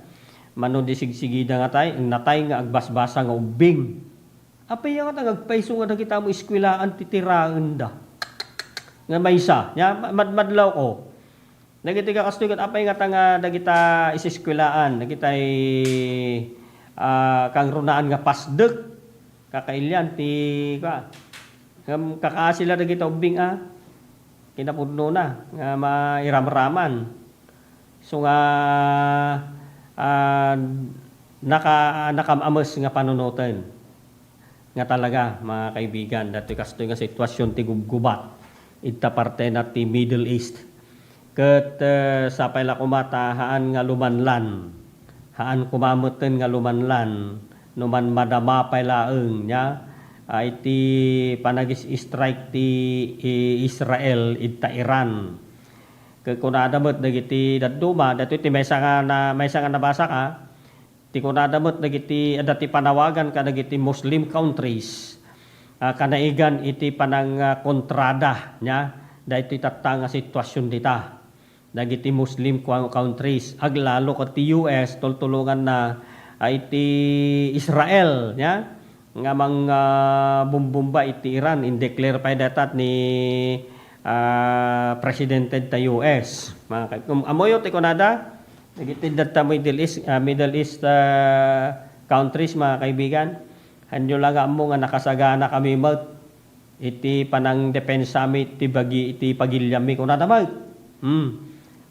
mano di sigsigida nga tayo, natay nga agbasbasa nga ubing. Apay nga agpaiso nga nakita mo iskwelaan titiraan da. Nga may isa, madlaw ko. Nagiti ka kastugat apay nga tanga dagita isiskwelaan, dagitay kang runaan nga pasdek kakailyan ti kakaasila dagita ubing kinapudno na nga mairamraman. So nga nakamamas nga panunutan nga talaga mga kaibigan dati kastoy nga sitwasyon ti gubgubat ita parte na ti Middle East. Ket sapay la kumata haan nga lumanlan. Haan kumamuten nga lumanlan. Numan madama pay laeng nya. Iti panagis-strike ti Israel ita Iran. Ket kunadamot dagiti daduma dati ti maysa nga nabasa ka. Ti kunadamot dagiti adati panawagan kadagiti Muslim countries. Kanaigan iti panang kontrada nya. Dahiti tatta nga sitwasyon dita. Dagiti Muslim countries aglalo ket ti US tultulungan na iti Israel nya nga mga bumbumba iti Iran indeclare pa datat ni presidente ta US amoyo ti kunada dagiti datta Middle East countries mga kaibigan hanyo lang amo nga nakasagana kami mat iti panang depensa mi iti bagi iti pagilyami kunada mag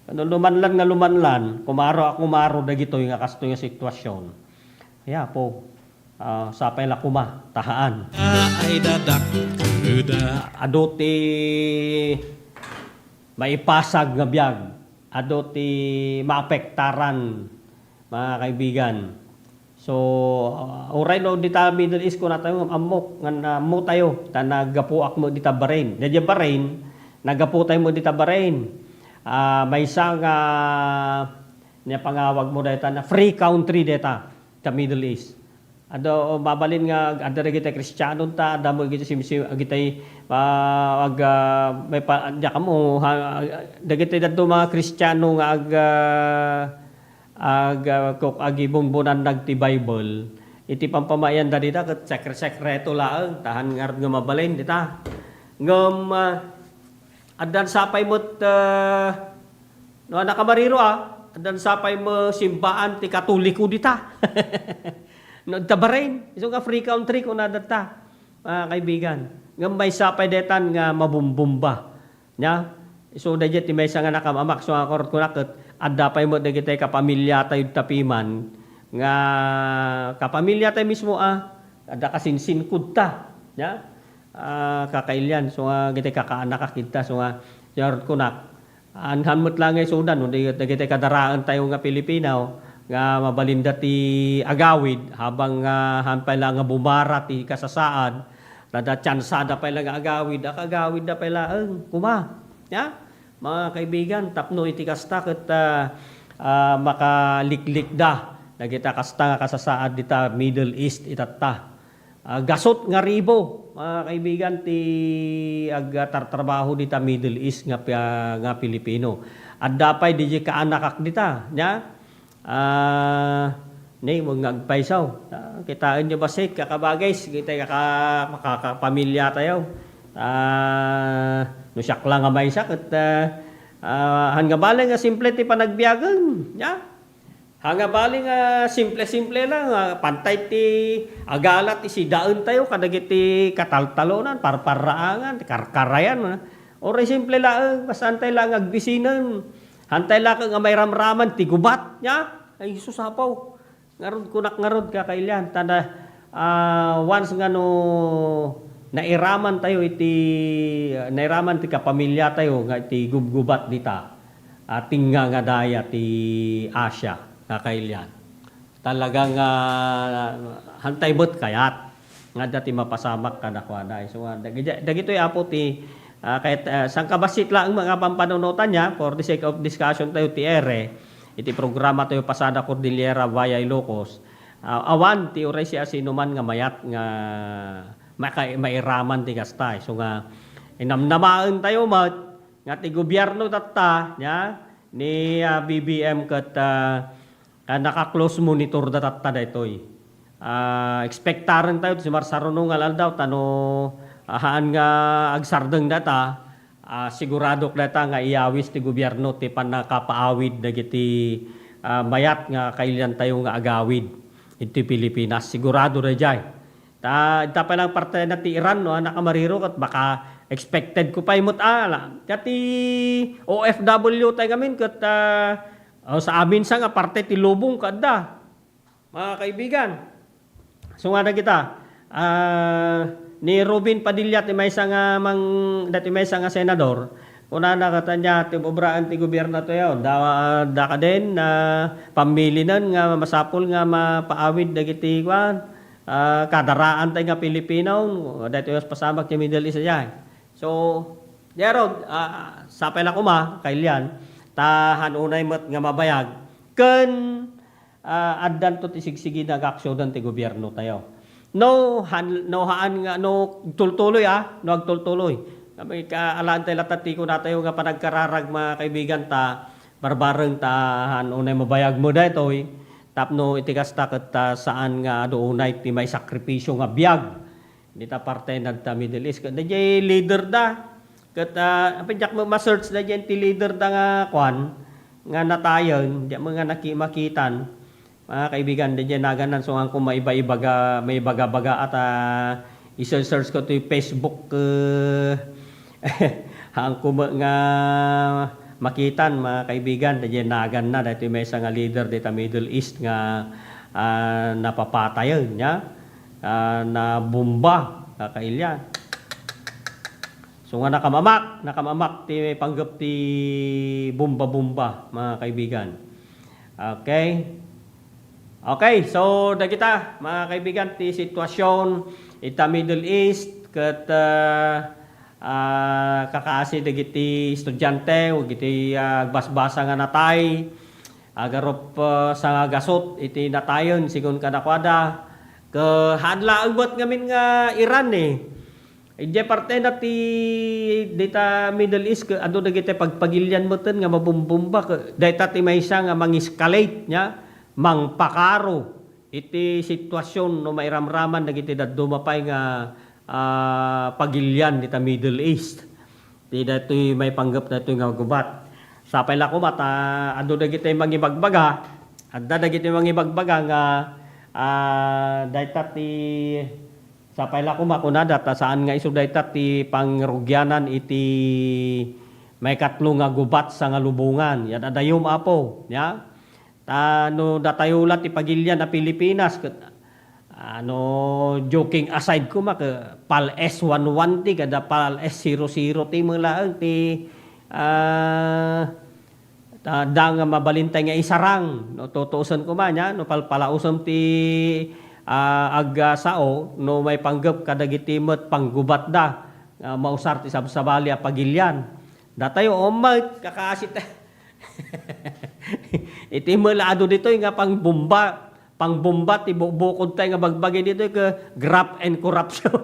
Ano lumanlan, kumaro dagitoy nga kastoy nga sitwasyon. Kaya po, sapay la kuma, tahaan. Ay dadak, ado ti maipasag nga biyag, ado ti maapektaran, mga kaibigan. So, oray no dita Middle East ko na tayo, amok, nga mo tayo, ta nagapuak mo dita Bahrain. Dadya Bahrain, nagapu tayo mo dita Bahrain. May isang niya pangawag mo dito na free country dito sa Middle East. mabalin nga adda kita Kristiyano ta, adda mo kita simsim agitay ag may pa adda kamo dagiti dadto mga Kristiyano nga kok agi bumbunan nagti Bible. Iti pampamayan da dita ket sekreto laeng tahan ngarud nga mabalin dita. Ngem addan sapay mo't no nakamariro addan sapay mo simbaan ti Katoliko dita. No tabarin iso nga free country ko na data mga kaibigan. Ngem may sapay detan nga mabumbumba. Nya iso dayet ti maysa nga nakamamak so akord ko naket adda pay mo dagiti kapamilya tayo tapiman nga kapamilya tayo mismo adda kasinsin kudta nya kakailyan so giti kakaanak kita so akord ko nak anhamot lang ay sudan no dagiti kadaraan tayo nga Pilipino nga mabalinda ti agawid habang hampay lang nga bumara ti kasasaad nada tsansada pa lang agawid akagawid da pa lang kuma ya mga kaibigan tapno iti kasta ket makaliklik da nagita kasta nga kasasaad dita Middle East itatta gasot nga ribo mga kaibigan ti agtartrabaho dita Middle East nga Pilipino adda pay di kaanak dita nya ni mga agpaisaw kitaan nyo basik kakabagays kita makakapamilya tayo no siyak lang nga may sakit hanga baling nga simple ti panagbiyagan ya hanga baling nga simple lang pantay ti agalat ti sidaan tayo kadagiti kataltalonan parparaangan ti karkarayan oray simple lang basantay lang agbisinan hantay lang nga may ramraman ti gubat nya ay susapaw ngarod kunak ngarod kakailyan tada once nga no nairaman tayo nairaman ti kapamilya tayo nga iti gubgubat dita tinga nga daya ti Asia kakailyan talagang hantay bot kayat nga dati mapasamak kadakwaday so dagitoy apo ti kahit sangkabasit lang mga pampanunutan niya for the sake of discussion tayo ti ere iti programa tayo pasada Cordillera via Ilocos awan ti oray siya sinuman nga mayat nga mairaman ti kastay so nga inamnamaan tayo mat nga ti gobyerno tatta nya ni BBM ket naka-close monitor tatta daytoy expectaran tayo si Marsarunong aldaw tano haan nga agsardeng data siguradok data nga iyawis ti gobyerno ti panakapaawid dagiti mayat nga kailan tayo nga agawid iti Pilipinas sigurado na jay ta pa lang parte na ti Iran no nakamariro kat baka expected ko pa imot kati OFW tayo gamin kat sa amin sa nga parte ti lubong kadda mga kaibigan so nga na kita ni Robin Padilla ti maysa nga dati maysa nga senador kuna nakatanya ti obraan ti gobyerno tayo da ka den pamilinan nga masapol nga mapaawid dagiti kwan kadaraan tayo nga Pilipino dati os pasamak ti Middle East ay so derod sapay na kuma kailyan tahan unay mat nga mabayag ken addan to ti sigsigi nagaksyonan ti gobyerno tayo no haan nga no tultuloy no agtultuloy kami kaalaan tayo latati ko na tayo nga panagkararag mga kaibigan ta barbareng tahan unay mabayag mo daytoy tapno itikasta ket saan nga doonay ti may sakripisyo nga biag dita parte nagta Middle East ket DJ leader da ket apinjak mo ma-search da ti leader da nga kwan nga natayon di mga makitan mga kaibigan din naganan so ang kung may baga-baga at i-search ko to yung Facebook ang nga makitan mga kaibigan din nagan na dahil may isang leader dito Middle East nga napapatayon niya na bomba kakailya so nga nakamamak ti panggap ti bomba mga kaibigan Okay, so dagita mga kaibigan ti sitwasyon ita Middle East ket kakaasi dagiti estudyante ug iti basbasa nga natay agarop sa gasot iti natayon sigon kadakwada Hadla ang buat ngamin nga Iran Ije parte na ti dita Middle East ado dagiti pagpagilyan mo nga mabumbumba dayta ti maysa nga mangiskalate nya mangpakaro iti sitwasyon no mairamraman dagiti daddo mapay nga pagilyan dita Middle East. Ti datoy may panggap datoy nga gubat. Sapay la ko mata ado dagiti mangibagbaga adda dagiti mangibagbaga nga dayta ti sapay la ko makunada ta saan nga isu dayta ti pangrugyanan iti may katlo nga gubat sa nga lubungan yan adayom apo ya no datayulat ti pagilyan na Pilipinas joking aside ko pal S11 ti kada pal S00 ti mulaang ti da nga mabalintay nga isarang no tutuusan ko man ya no palpalausam ti sao no may panggap kadagiti met panggubat da mausar ti sabsabali a pagilyan datayo omay kakaasit iti melado dito nga pangbomba ti bukod tayo nga bagbagi dito ka graft and corruption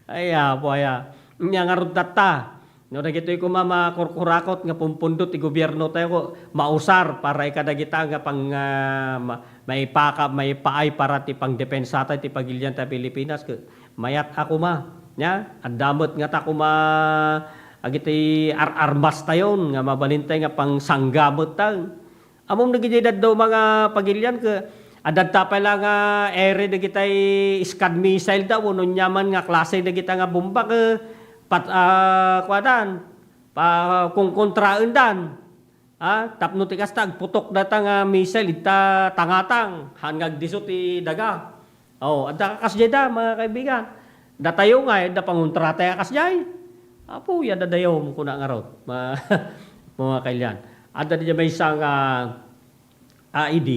aya po aya nya nga rudata no dagitoy ko makurkurakot nga pumpundot ti gobyerno tayo ko mausar para ikadagita nga pang may paay para ti pangdepensa tayo ti pagilyan ta Pilipinas mayat ako nya andamot nga ta kuma agiti armas tayon nga mabalintay nga pang sanggamot tang amom nagidad daw mga pagilyan adad pa lang nga ere dagitay Scud missile daw no nyaman nga klase dagita nga bomba kung kontraan dan tapno ti kastag putok data nga missile ita tangatang hanggang diso ti daga adda kasjay da mga kaibigan datayo nga da panguntrata kasjay apo ya dadayo mo kuna nga rod mga kailan adda di may isang AED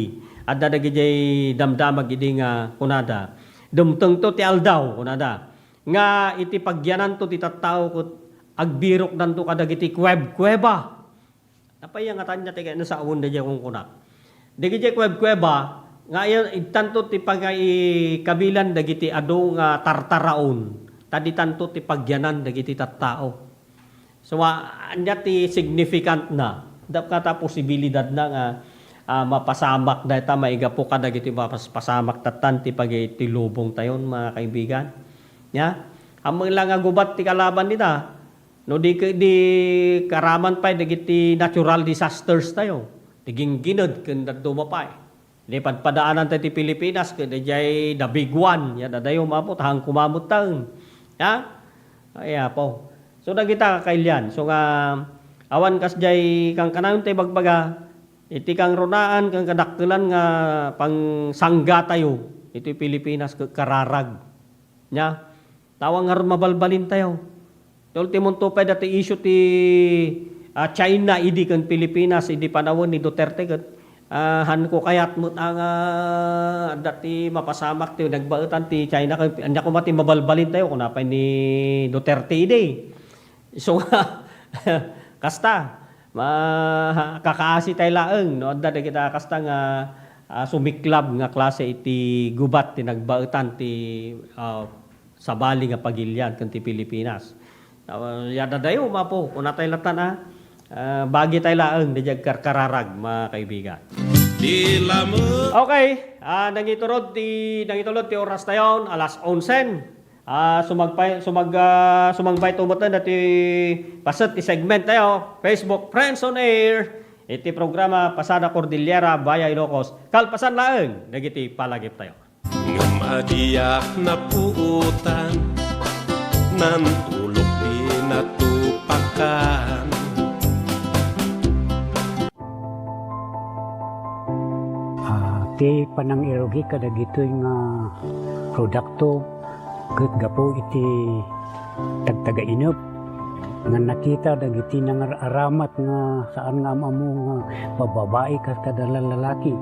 adda dagiti damdamag idi nga kunada dumteng to ti aldaw kunada nga iti pagyanan to ti tattao ket agbirok danto kadagiti kuweba napaya nga tanya ti kayno sa awon da kung kuna dagiti kuweba nga itanto ti kabilan dagiti adu nga tartaraon tadi tanto ti pagyanan dagiti tattao so anya ti significant na dapkata posibilidad na nga mapasamak data maigapo ka dagiti mapasamak tatan ti pagiti lubong tayon mga kaibigan nya amang lang nga gubat ti kalaban nita no di karaman pa dagiti natural disasters tayo diging ginod ken dadto mapay di padpadaanan tayo ti Pilipinas ken dayjay the big one ya dadayo mapot hang kumamot taon ya aya po so dagita kailyan so nga awan kasjay kang kanayon tay bagbaga iti kang runaan kang kadakkelan nga pang sangga tayo iti Pilipinas kararag nya tawang nga mabalbalin tayo ultimong tupay dati issue ti China idi kan Pilipinas idi panawon ni Duterte ket han ko kayat mo ang dati mapasamak ti nagbaetan ti China anya ko mati mabalbalin tayo kun napay ni Duterte idi so kasta kakaasi tayo laeng no adda kita kasta nga sumiklab nga klase iti gubat ti nagbaetan ti sabali nga pagilyan ken ti Pilipinas yada dayo mapo kun natay latan bagi tayo laeng dijag kararag mga kaibigan okay nangitulod ti oras tayon alas 11 sumagbay tumutan dati pasat ti segment tayo Facebook Friends on Air iti programa Pasada Cordillera Baya Ilocos kalpasan laeng dagiti palagip tayo Madiyak na puutan nan ulok pinatupakan ti panang irogi kadagitoy nga produkto ket gapo iti tagtaga-inop nga nakita dagiti nangaramat nga saan nga amamo nga bababae kas kadalang lalaki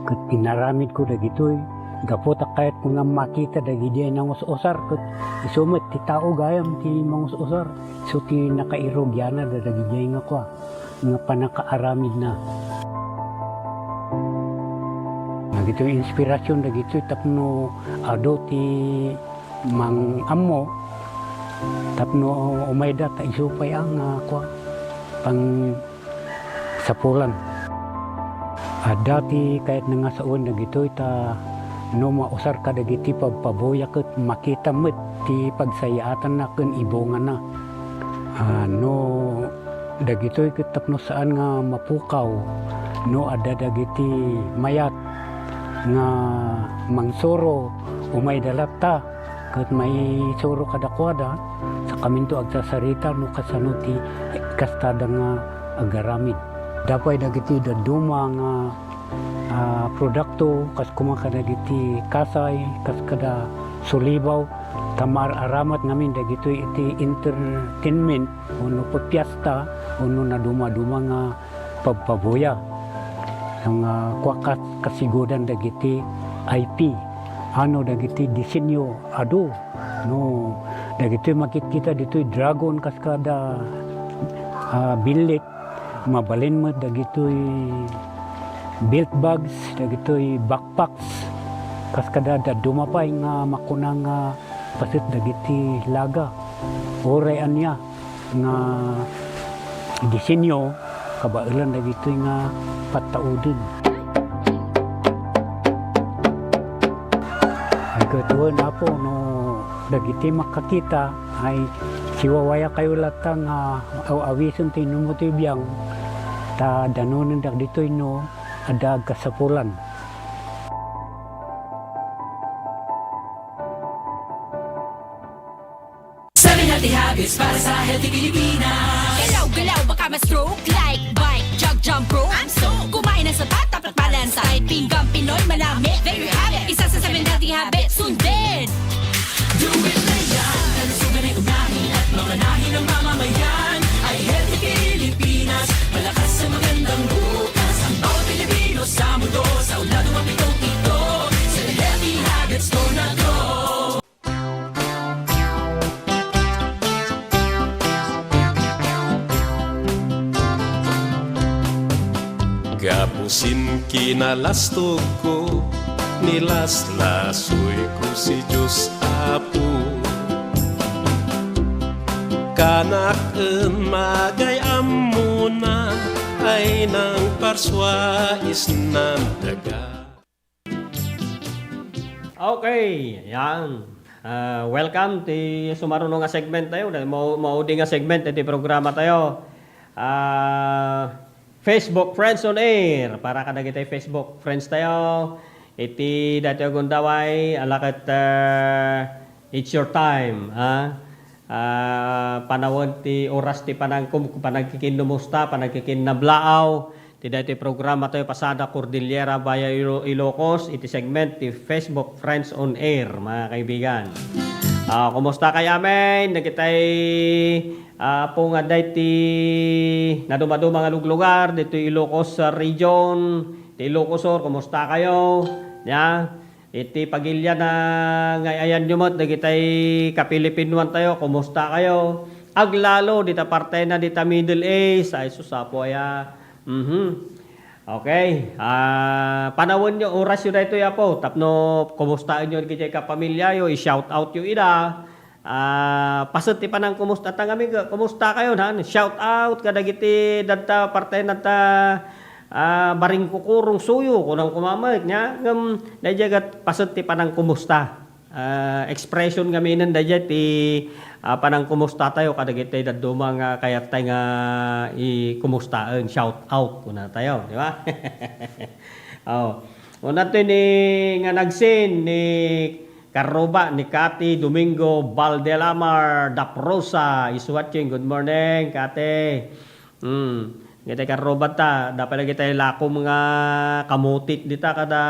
ket pinaramid ko dagitoy gapo ta kahit nga makita dagiti nang usar ket isumet ti tao gayam ti mangusar so ti nakairogyana dagiti nga kwa nga panakaaramid na dagito inspirasyon dagito tapno ado ti mang ammo tapno umayda ta isupay ang pang sapulan. Dati kahit nga sa una dagito ita no mausar ka dagiti pagpaboya ket makita met ti pagsayaatan na ken ibongan na. No dagito ket tapno saan nga mapukaw no ada dagiti mayat nga mangsoro umay dalata ket may soro kadakwada sa kaminto agsasarita no kasano ti kastada nga agaramid. Dapay dagiti daduma nga produkto kas kumakada dagiti kasay kas kada sulibaw tamar aramat ngamin dagito iti entertainment uno pagpiesta uno na duma-duma nga pagpaboya ang kwakas kasigodan dagiti IP ano dagiti disenyo ado no dagito makikita dito dragon kas kada bilik mabalin mo dagito belt bags dagito backpacks kas kada dumapay nga makunang pasit dagiti laga oray anya nga disenyo kabailan dagito nga pataudin ay katuan apo no dagiti makakita ay siwawaya kayo latang awison tinumuti biyang ta danonin dagito no adag kasapulan. Healthy habits para sa healthy Pilipinas. Galaw-galaw baka ma-stroke like bike, jog, jump, rope. I'm so kumain ng sapat, dapat balance. Kahit pinggang Pinoy, malami. There you have it. Isa sa 7 healthy habits, sundin. Do it na yan. Kalusugan ay unahin at mamanahin ng mamamayan. Ay healthy Pilipinas. Malakas sa magandang bukas. Ang bawat Pilipino sa mundo. Sa ulado mapitong-pito. Sa healthy habits, go na go. Gapusin kinalastog ko, nilaslasoy ko si Diyos Apo. Kanak magayam mo na, ay nang parswais ng daga. Okay, yan. Welcome ti sumarunong nga segment tayo. Maudi nga segment iti programa tayo. Facebook Friends on Air. Para ka nagitay Facebook Friends tayo. Iti dati agundaway alakat it's your time. Panawon ti oras ti panagkikinumusta, panagkikinnablaaw. Ti dati programa tayo pasada Cordillera via Ilocos. Iti segment ti Facebook Friends on Air, mga kaibigan. Kumusta kayo amin? Nagitay po nga dati na dumaduma nga lugar dito Ilocos region, ti Ilocosor, kumusta kayo? Iti pagilya na ngayon nyumot, nagitay kapilipinuan tayo, kumusta kayo? Aglalo, dita parte na dita Middle East, ay susapo aya. Okay, panawon nyo, oras yun na ito ya po, tapno kumustaan nyo kitay kapamilya yo, i-shout out yung ina. Pasot ti panang kumusta tangami, kumusta kayo na? Shout out kadagiti danta parte nata baring kukurong suyo kunang kumamay nya dajagat pasot ti panang kumusta. Expression gaminan dajet ti panang kumusta tayo kadagiti daduma nga kayat tay nga i-kumustaan, shout out kuna tayo, di ba? Una to ni nga nagsin ni Karoba ni Kati Domingo Valdelamar Daprosa is watching. Good morning, Kati. Kita Karoba ta, dapat lagi tayo lakom nga kamutit dita kada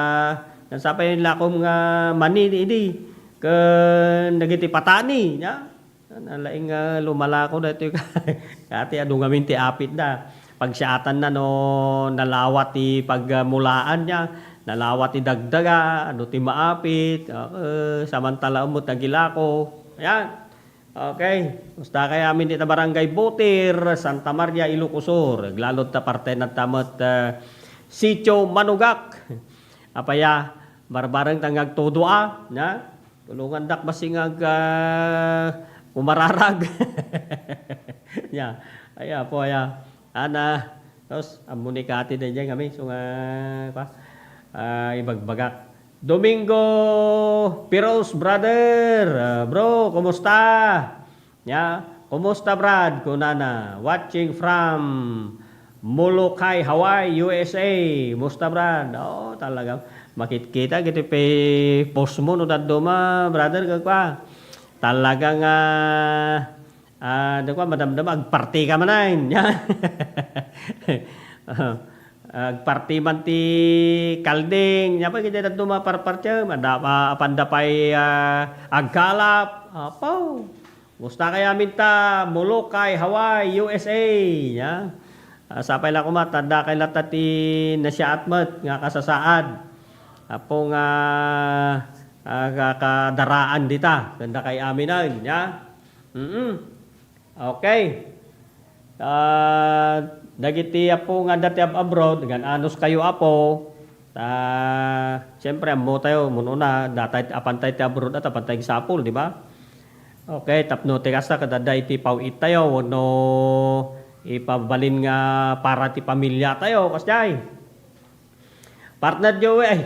nasapay lakom nga mani di ken dagiti patani nya. Nalaing lumalako dito Kati adu ngamin ti apit da. Pagsiatan na no nalawat ti pagmulaan niya. Nalawat ti dagdaga, ano ti maapit, samantala umot nagilako. Ayan. Okay. Gusta kaya amin dita Barangay Botir, Santa Maria, Ilocosur. Glalod ta parte na tamot Sitio Manugak. apaya barbareng tangag tudua na tulungan dak basingag kumararag. Ya, aya po aya. Ana, tapos amunikati din dyan kami. So ibagbagak. Domingo Piros, brother. Bro, kumusta? Ya, kumusta brad? Kunana, watching from Molokai, Hawaii, USA. Kumusta brad? Oh, talaga. Makikita gitu pe post mo no daduma, brother kakwa. Talagang ko madam-dam agparty ka manain. Agparty man ti kalding. Nya pa kita daduma parpartya, madapa pandapay agkalap. Apaw. Gusta kaya minta Molokai, Hawaii, USA. Ya. Sapay lang kumatanda kay latati na siya atmat nga kasasaad. Apo nga kadaraan dita. Ganda kay aminan. Ya. Okay. Dagiti apo nga dati abroad, gan anos kayo apo. Siyempre amo tayo mununa datay apantay ti abroad at apantay sapol, di ba? Okay, tapno ti kasta kadada iti pauit tayo no ipabalin nga para ti pamilya tayo kasjay. Partner Joey,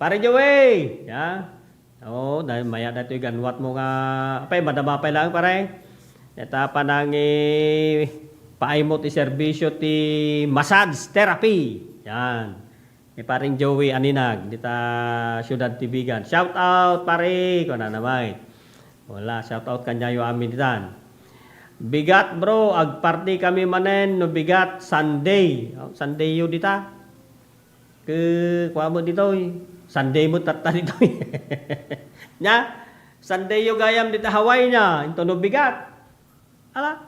pare Joey. Ya. Oh, dahil maya dati ganwat mo nga apay madama pa lang pare. Eta panangi paay mo ti serbisyo ti massage therapy. Yan. Ni paring Joey Aninag dita Syudad Tibigan. Shout out pare ko na naman. Wala, shout out kanya yo amin ditan. Bigat bro, agparty kami manen no bigat Sunday. Oh, Sunday yo dita. Kuha mo dito. Sunday mo tata dito. Nya, Sunday yo gayam dita Hawaii nya, into no bigat. Ala.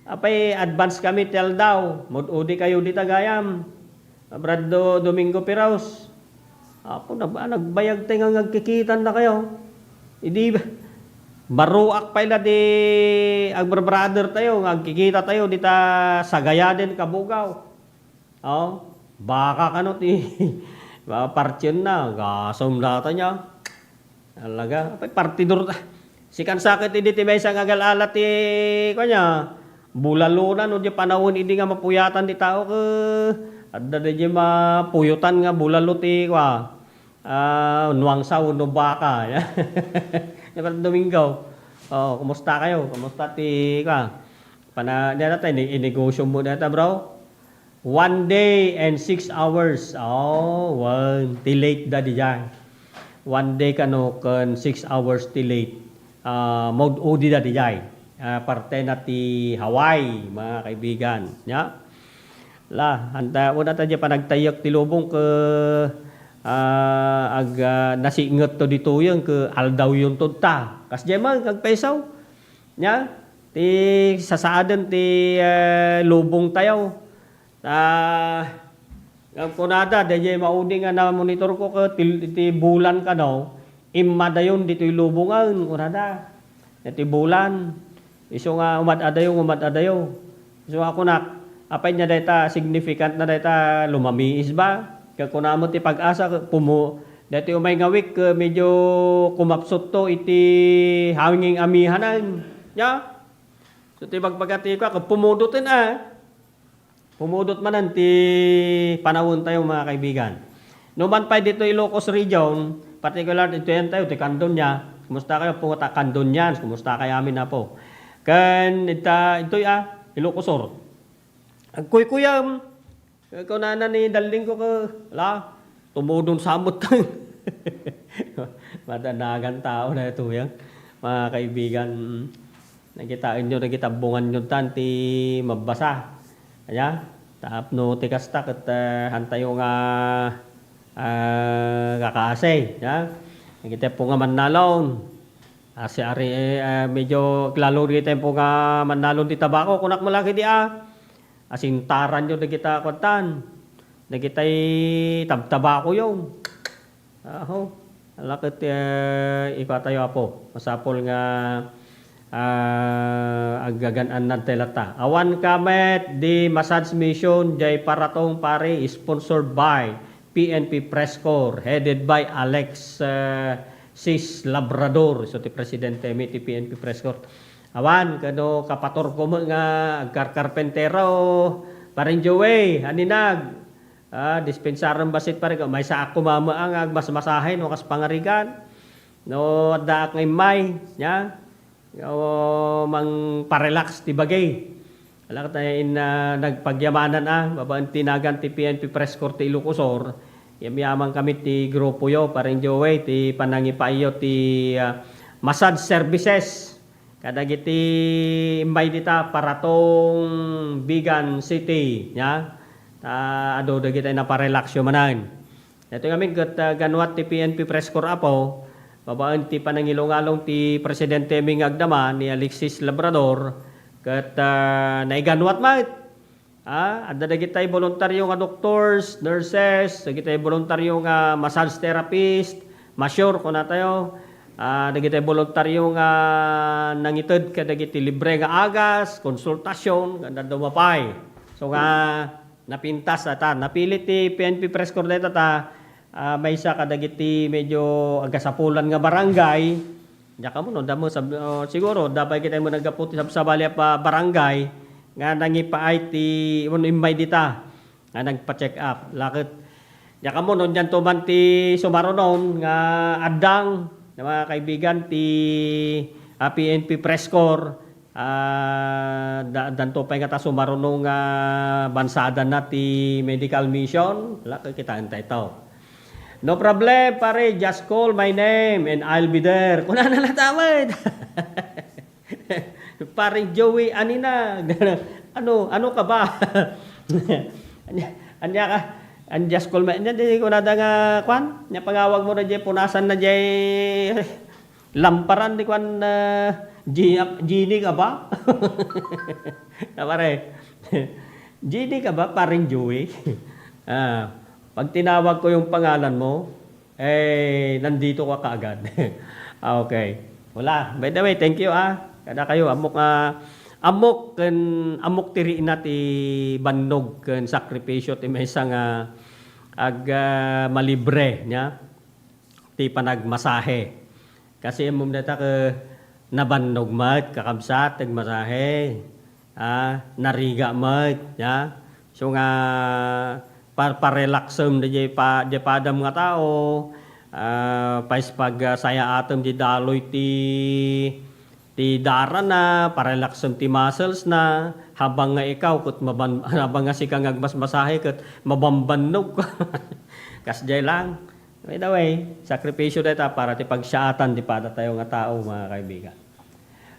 Apay advance kami tel daw. Mududi kayo dita gayam. Brado Domingo Piraus. Apo nagbayag tayo nga nagkikitan na kayo. Hindi baruak pa ila di agbrother tayo, nagkikita tayo dita sagaya din kabugaw. Oh, baka kano ti partyon na, gasom data niya. Talaga, apay partidor. Sikan sakit hindi ti may sang agalalat ti kanya. Bulaluna no di panahon hindi nga mapuyatan di tao ke adda di mapuyutan nga bulalo ti kwa nuangsa no baka. Yung Domingo. Oh, kumusta kayo? Kumusta ti ka? Diyan natin inegosyo mo data, bro. 1 day and 6 hours. Oh, late da di dyan. 1 day kano kan 6 hours late. Mode odi da di dyan. Parte na ti Hawaii, mga kaibigan. Ya? La, handa mo na tayo panagtayak ti lubong ke nasingot to dito yung ke aldaw yung tunta. Kas diyan kagpesaw. Ya? Ti sasaadan ti lubong tayo. Ang kunada, dahil maudi nga na monitor ko ke ti bulan ka daw. Imma dayon dito yung lubungan. Kunada. Ti bulan. Iso nga umad adayo. So ako apay niya data significant na data lumamiis ba? Kaya kung mo ti pag-asa dati umay ngawik medyo kumapsot to iti hanging amihanan. Ya? So ti bagpagati ko pumudutin Pumudot manan ti panahon tayo mga kaibigan. Numan pa dito Ilocos region, particular ito yan tayo ti Candonia. Kumusta kayo po ta Candonians? Kumusta kayo amin na po? Kan ito Ilocosor. Agkuy-kuyam. Kung na ni daling ko wala, tumudon samot tayo. Madanagan tao na ito yan. Mga kaibigan, nakitaan nyo, nakitabungan nyo tanti mabasa. Kaya, taap no tikastak at hantayo nga kakaasay. Nakita po nga manalon. Asi ari medyo klalo kita po nga manalon di tabako. Kunak mo lagi di asintaran nyo na kita kontan. Na kita'y tabtabako yung. Alakit ipatayo po. Masapol nga agaganaan ng telata. Awan kamet di massage mission jay paratong pare sponsored by PNP Press Corps headed by Alex Sis Labrador. So ti presidente mi ti PNP Press Corps. Awan kano kapator ko nga agkarkarpentero paring Joey aninag dispensaran basit pare may sa ako mamaang agmasmasahin o kas pangarigan no da ngay may nya mang parelax ti bagay. Ala ka tayo nagpagyamanan babaan tinagan ti PNP Press Corps ti Ilocosur. Yamyaman kami ti grupo yo paring Joey ti panangipayo ti massage services. Kadagiti imbay dita para tong Bigan City nya. Ado dagiti na parelax yo manan. Ito ngamin ket ganwat ti PNP Press Corps apo. Babaan ti panangilong-along ti presidente ming agdama ni Alexis Labrador. Kat naiganwat mait. Ada dagiti voluntaryo nga doctors, nurses, dagiti voluntaryo nga massage therapist, masyur ko na tayo. Dagiti voluntaryo nga nangited ka dagiti libre nga agas, konsultasyon, ganda dumapay. So nga napintas ata, napilit ti PNP Press Corps dito ta, may isa ka dagiti medyo agasapulan nga barangay. Diya ka mo, no, damo, siguro, dapat kita mo nagkaputi sa balya pa barangay, nga nangipaay ti, imbay dita, nga nagpa-check up. Lakit, diya ka mo, no, dyan tuman ti sumaronon, nga adang, na mga kaibigan, ti PNP Press Corps, danto pa nga ta sumaronong bansada na ti medical mission, lakit kita antay ito. No problem, pare. Just call my name and I'll be there. Kuna na natamad. Pare Joey, anina. Ano ka ba? Anya ka. And just call my name. Hindi ko na nga, kwan. Nya pangawag mo na dyan, punasan na dyan. Lamparan di kwan. Genie ka ba? Pare. Genie ka ba, paring Joey? Pag tinawag ko yung pangalan mo, nandito ka kaagad. Okay. Wala. By the way, thank you Kada kayo amok tiri na ti bannog ken sakripisyo ti maysa nga malibre nya ti panagmasahe. Kasi mum data ka nabannog mat kakabsat tag masahe. Nariga mat nya. So nga parelaxem di padam nga tao pais pag saya atom di daloy ti dara na parelaxem ti muscles na habang nga ikaw ket habang nga sikang agmasmasahe ket mabambannog kasjay lang. By the way, sakripisyo data para ti pagsiatan di pada tayo nga tao mga kaibigan.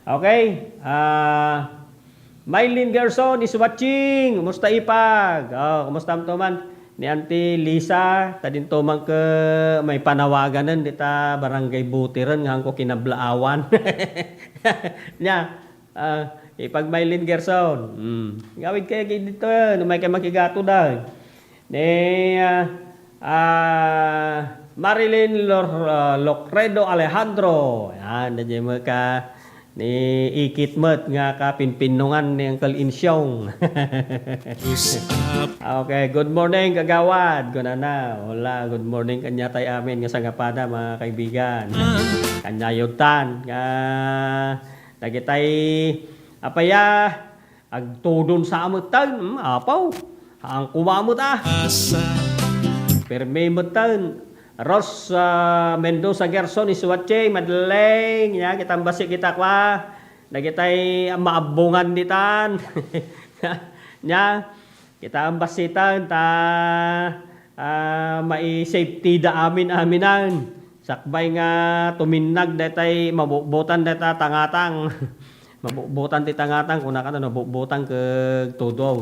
Okay, Mylene Gerson is watching. Kumusta ipag? Kumusta mo man? Ni Auntie Lisa, tadin to man ke may panawaganan dita barangay Butiran nga ko kinablaawan. Nya, ipag Mylene Gerson. Gawid kay dito, no may kay makigato daw. Ni Marilyn Locredo Alejandro. Yan, dadya mo ka ni ikit mat nga ka pinpinungan ni Uncle Insyong. Okay, good morning kagawad. Kunana, wala, good morning kanya tay amin nga sangapada mga kaibigan. Kanya yutan nga dagitay apaya agtudon sa amutan, apaw. Ang kumamot Perme mutan. Ros Mendoza Gerson is watching, madaling, ya, kita basi kita kwa, na kita'y maabungan ditan, ya, kita ambasitan, mai-safety da aminan, sakbay nga tuminag datay mabubutan data tangatang, mabubutan ti tangatang, kuna ka na mabubutan ke tudaw.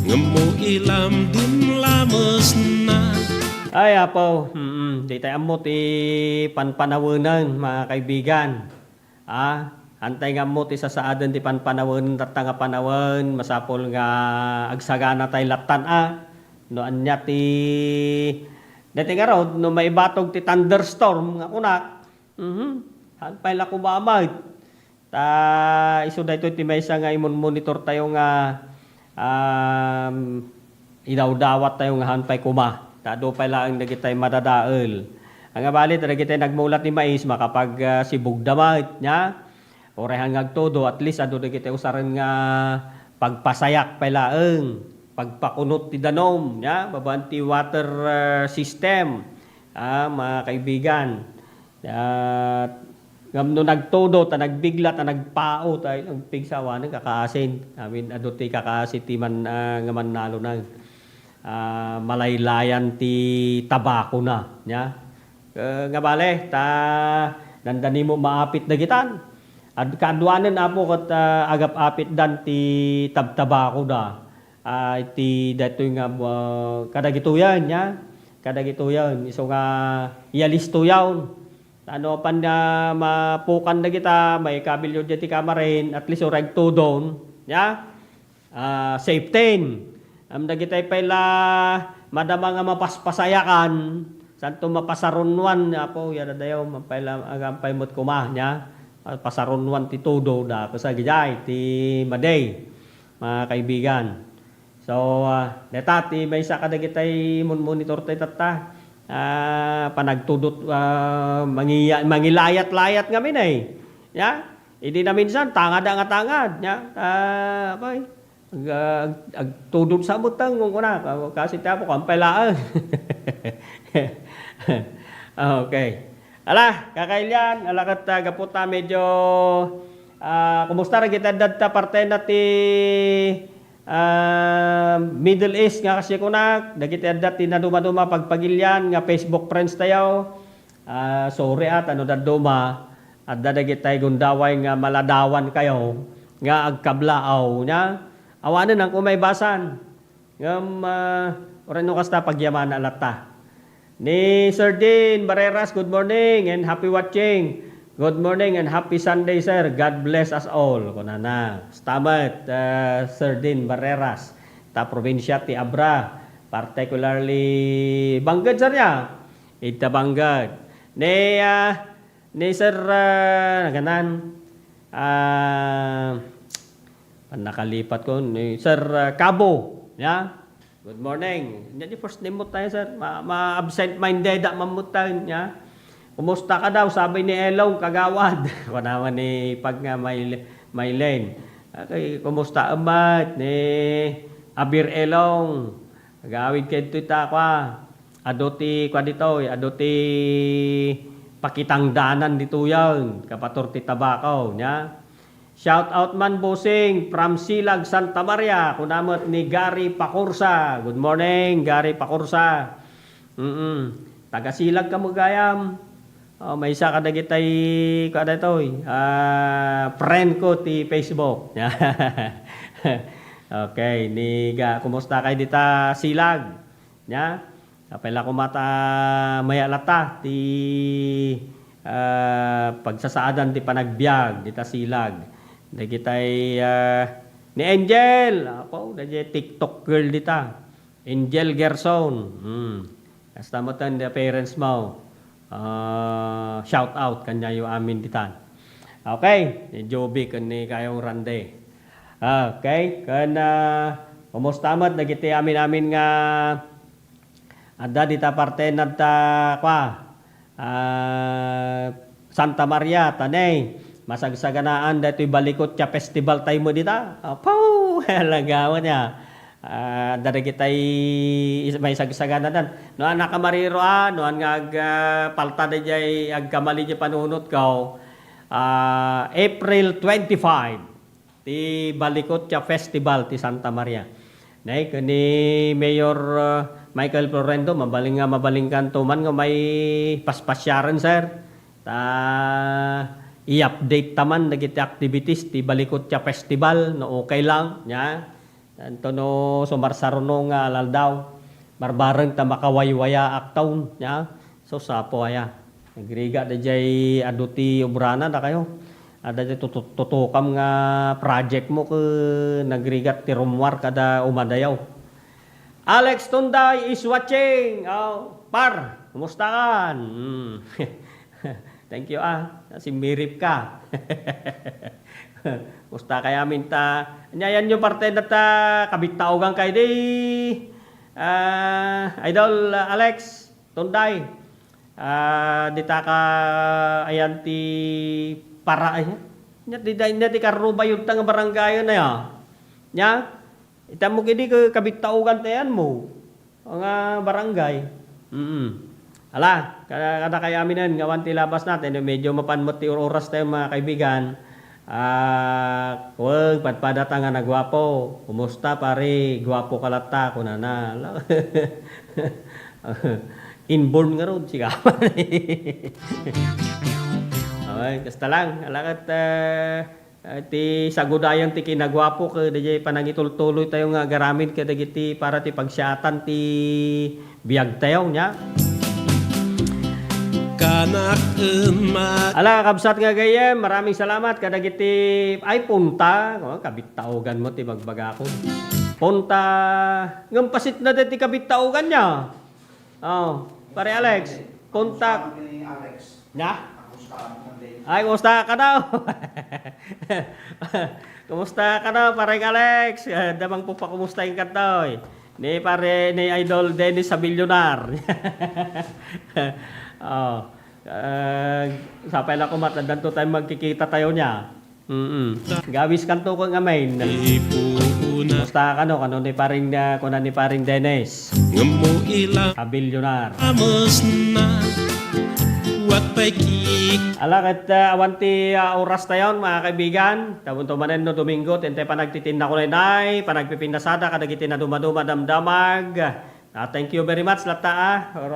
Ngemo ilam din lamas na. Ay, apo, di tayo amot panpanawanan, mga kaibigan. Antay nga mo ti sasaadan ti panpanawanan, tatanga panawan, masapol nga agsagana tayo latan, no anya ti, dati nga raw, no may batog ti thunderstorm, nga kunak, hanpay la kumamay. Iso da ito ti may isa nga imon monitor tayo nga, idawdawat tayo nga hanpay kuma. Tado pa lang nagitay madadaol. Ang abalit, nagitay nagmulat ni mais, makapag sibog damay niya, orehan ngagtodo, at least ado nagitay usaran nga pagpasayak pa laeng, pagpakunot ti danom, niya, babanti water system, mga kaibigan. At ngamno nagtodo, ta nagbigla, ta nagpao, tayo nagpigsawa ng kakaasin. Amin, ado ti kakaasin ti man, nga man nalo ng malaylayan ti tabako na, niya. Nga bale, dandani mo maapit na gitan. At kaadwanan apo kat agap-apit dan ti tabtabako da. Ti datoy nga kadagito yan, ya. Kadagito yan. Iso nga ialisto yan. Ano pan na mapukan na kita, may kabilyo dyan ti kamarin, at least orag to doon, ya. Safe 10. Nagitay pala madama nga mapaspasayakan. Santo mapasarunwan apo yada dayo mapayla agampay mot kuma nya pasarunwan ti todo da sa gijay ti maday mga kaibigan. So deta ti may sa kadagitay monitor tay tatta panagtudot mangilayat-layat ngamin ay ya idi na minsan tangad nya apay agtudot sa butang kung kuna kasi tapo kampaylaan. Okay. Ala, kakailan, alakat gaputa medyo kumusta ra kita dadta parte na ti Middle East nga kasi kunak, dagiti adda ti naduma-duma pagpagilyan nga Facebook friends tayo. Sorry at ano daduma adda dagiti gundaway nga maladawan kayo nga agkablaaw nya. Awanen ang kumaybasan. Ngam orano kasta pagyaman alata. Ni Sir Dean Barreras, good morning and happy watching. Good morning and happy Sunday, sir. God bless us all. Kunana. Stamat, Sir Dean Barreras. Ta probinsya ti Abra. Particularly Banggad, sir niya. Ita Banggad. Ni Sir, naganan, nakalipat ko, ni Sir Cabo. Ya. Good morning. Hindi first name mo tayo, sir. Ma-absent-minded mamutan niya. Kumusta ka daw? Sabi ni Elong, kagawad. Ako naman ni pag nga may lane. Okay, kumusta amat? Ni Abir Elong. Kagawid kayo ito kwa. Adoti kwa dito. Adoti pakitangdanan dito yan. Kapator ti tabakaw. Niya. Shout out man Bosing from Silag, Santa Maria. Kunamot ni Gary Pakursa. Good morning, Gary Pakursa. Taga Silag ka mo gayam. May isa ka dagitay kada ito. Friend ko ti Facebook. Okay, kumusta kayo dita Silag? Kapela ko mata mayalata ti pagsasaadan ti panagbiag dita Silag. Dagitay ni Angel. Ako, dagitay TikTok girl dita. Angel Gerson. Kasta mo tan the parents mo. Shout out kanya yung amin dita. Okay, ni Joby kani kayong rande. Okay, kana kumusta mat dagitay amin nga adda dita parte nadta kwa Santa Maria tanay. Masagsaganaan dato'y balikot siya festival tayo mo dita. Pow! Lagawa niya. Daragitay may sagsagana dan. Noan nakamariro noan nga palta na jay agkamali niya panunot ko. April 25. Ti balikot siya festival ti Santa Maria. Nay kani Mayor Michael Florendo mabaling kanto man nga may paspasyaran sir. I-update taman dagiti activities ti balikot siya festival no okay lang nya. Anto no sumarsaruno nga alaldaw. Barbareng ta makawaywaya aktaon nya. So sapo aya. Nagriga da jay aduti obrana na kayo. Ada jay tutukam nga project mo ke nagrigat ti rumwar kada umadayaw. Alex Tunday is watching. Par, kumusta kan? Thank you si Mirip ka. Musta kaya minta. Nyayan yung parte na ta kabitaogang kay di Idol Alex Tunday. Dita ka ayan ti para nya di karuba yung tang barangay na ya. Nya ita mo gidi ka kabitaugan tayan mo. Ang barangay. Ala, kada kay aminan ngawan ti labas natin medyo mapanmot ti oras tayo mga kaibigan. Huwag padpadata nga nagwapo. Kumusta pare? Gwapo kalata ko na. Inborn nga ron, sigapan. Okay, kasta lang. Alakat, ti sagudayang ti kinagwapo ka, di panangitultuloy tayo nga garamid ka dagiti para ti pagsyatan ti biyag tayo niya. Ala, kabsat nga gayem, maraming salamat kadagiti ay punta, kabitaogan mo ti magbaga ko. Punta, ngampasit na ti kabitaogan niya. Pare Alex, punta. Na? Ay, kumusta ka daw? Kumusta ka daw, pare Alex? Damang po pa kumustahin ka daw. Ni pare, ni Idol Dennis sa Bilyonar. Sapay lang ko matandaan to tayo magkikita tayo niya. Gawis kanto ko nga main. Basta kano ni paring kunan ni paring Dennis. Kabilyonar. Ala kat awanti oras tayon mga kaibigan. Tabon to manen no Domingo tente pa nagtitinda ko nay panagpipindasada kadagiti na dumaduma damdamag. Thank you very much lata or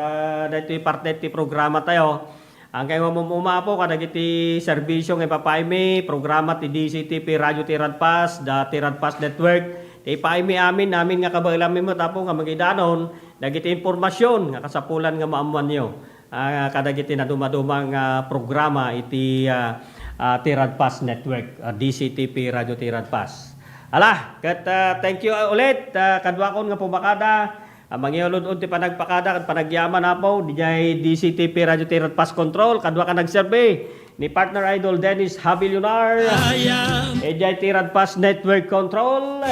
dito parte ti programa tayo. Ang kayo mamumapo kadagiti serbisyo nga ipapaimi programa ti DCTP Radio Tiradpas, da Tiradpas Network. Ti ipaimi amin namin nga kabalami mo tapo nga magidanon dagiti impormasyon nga kasapulan nga maamuan niyo. Kadagiti na dumadumang programa iti Tiradpas Network, DCTP Radio Tiradpas. Ala, kat thank you ulit kadwa kon nga pumakada. Mangiulod-ud ti panagpakada kat panagyaman apo dijay DCTP Radio Tiradpas Control kadwa ka nagserbe ni partner Idol Dennis Habilyonar. Dijay Tiradpas Network Control.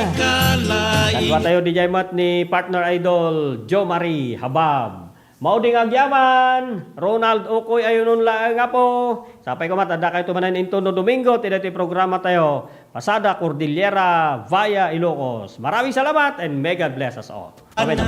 Kadwa tayo dijay mat ni partner Idol Joe Marie Habab. Mauding agyaman, Ronald Okoy ayunon lang nga po. Sapay ko matada kayo tumanan into no Domingo, ti programa tayo. Pasada Cordillera via Ilocos. Maraming salamat and may God bless us all. Amen.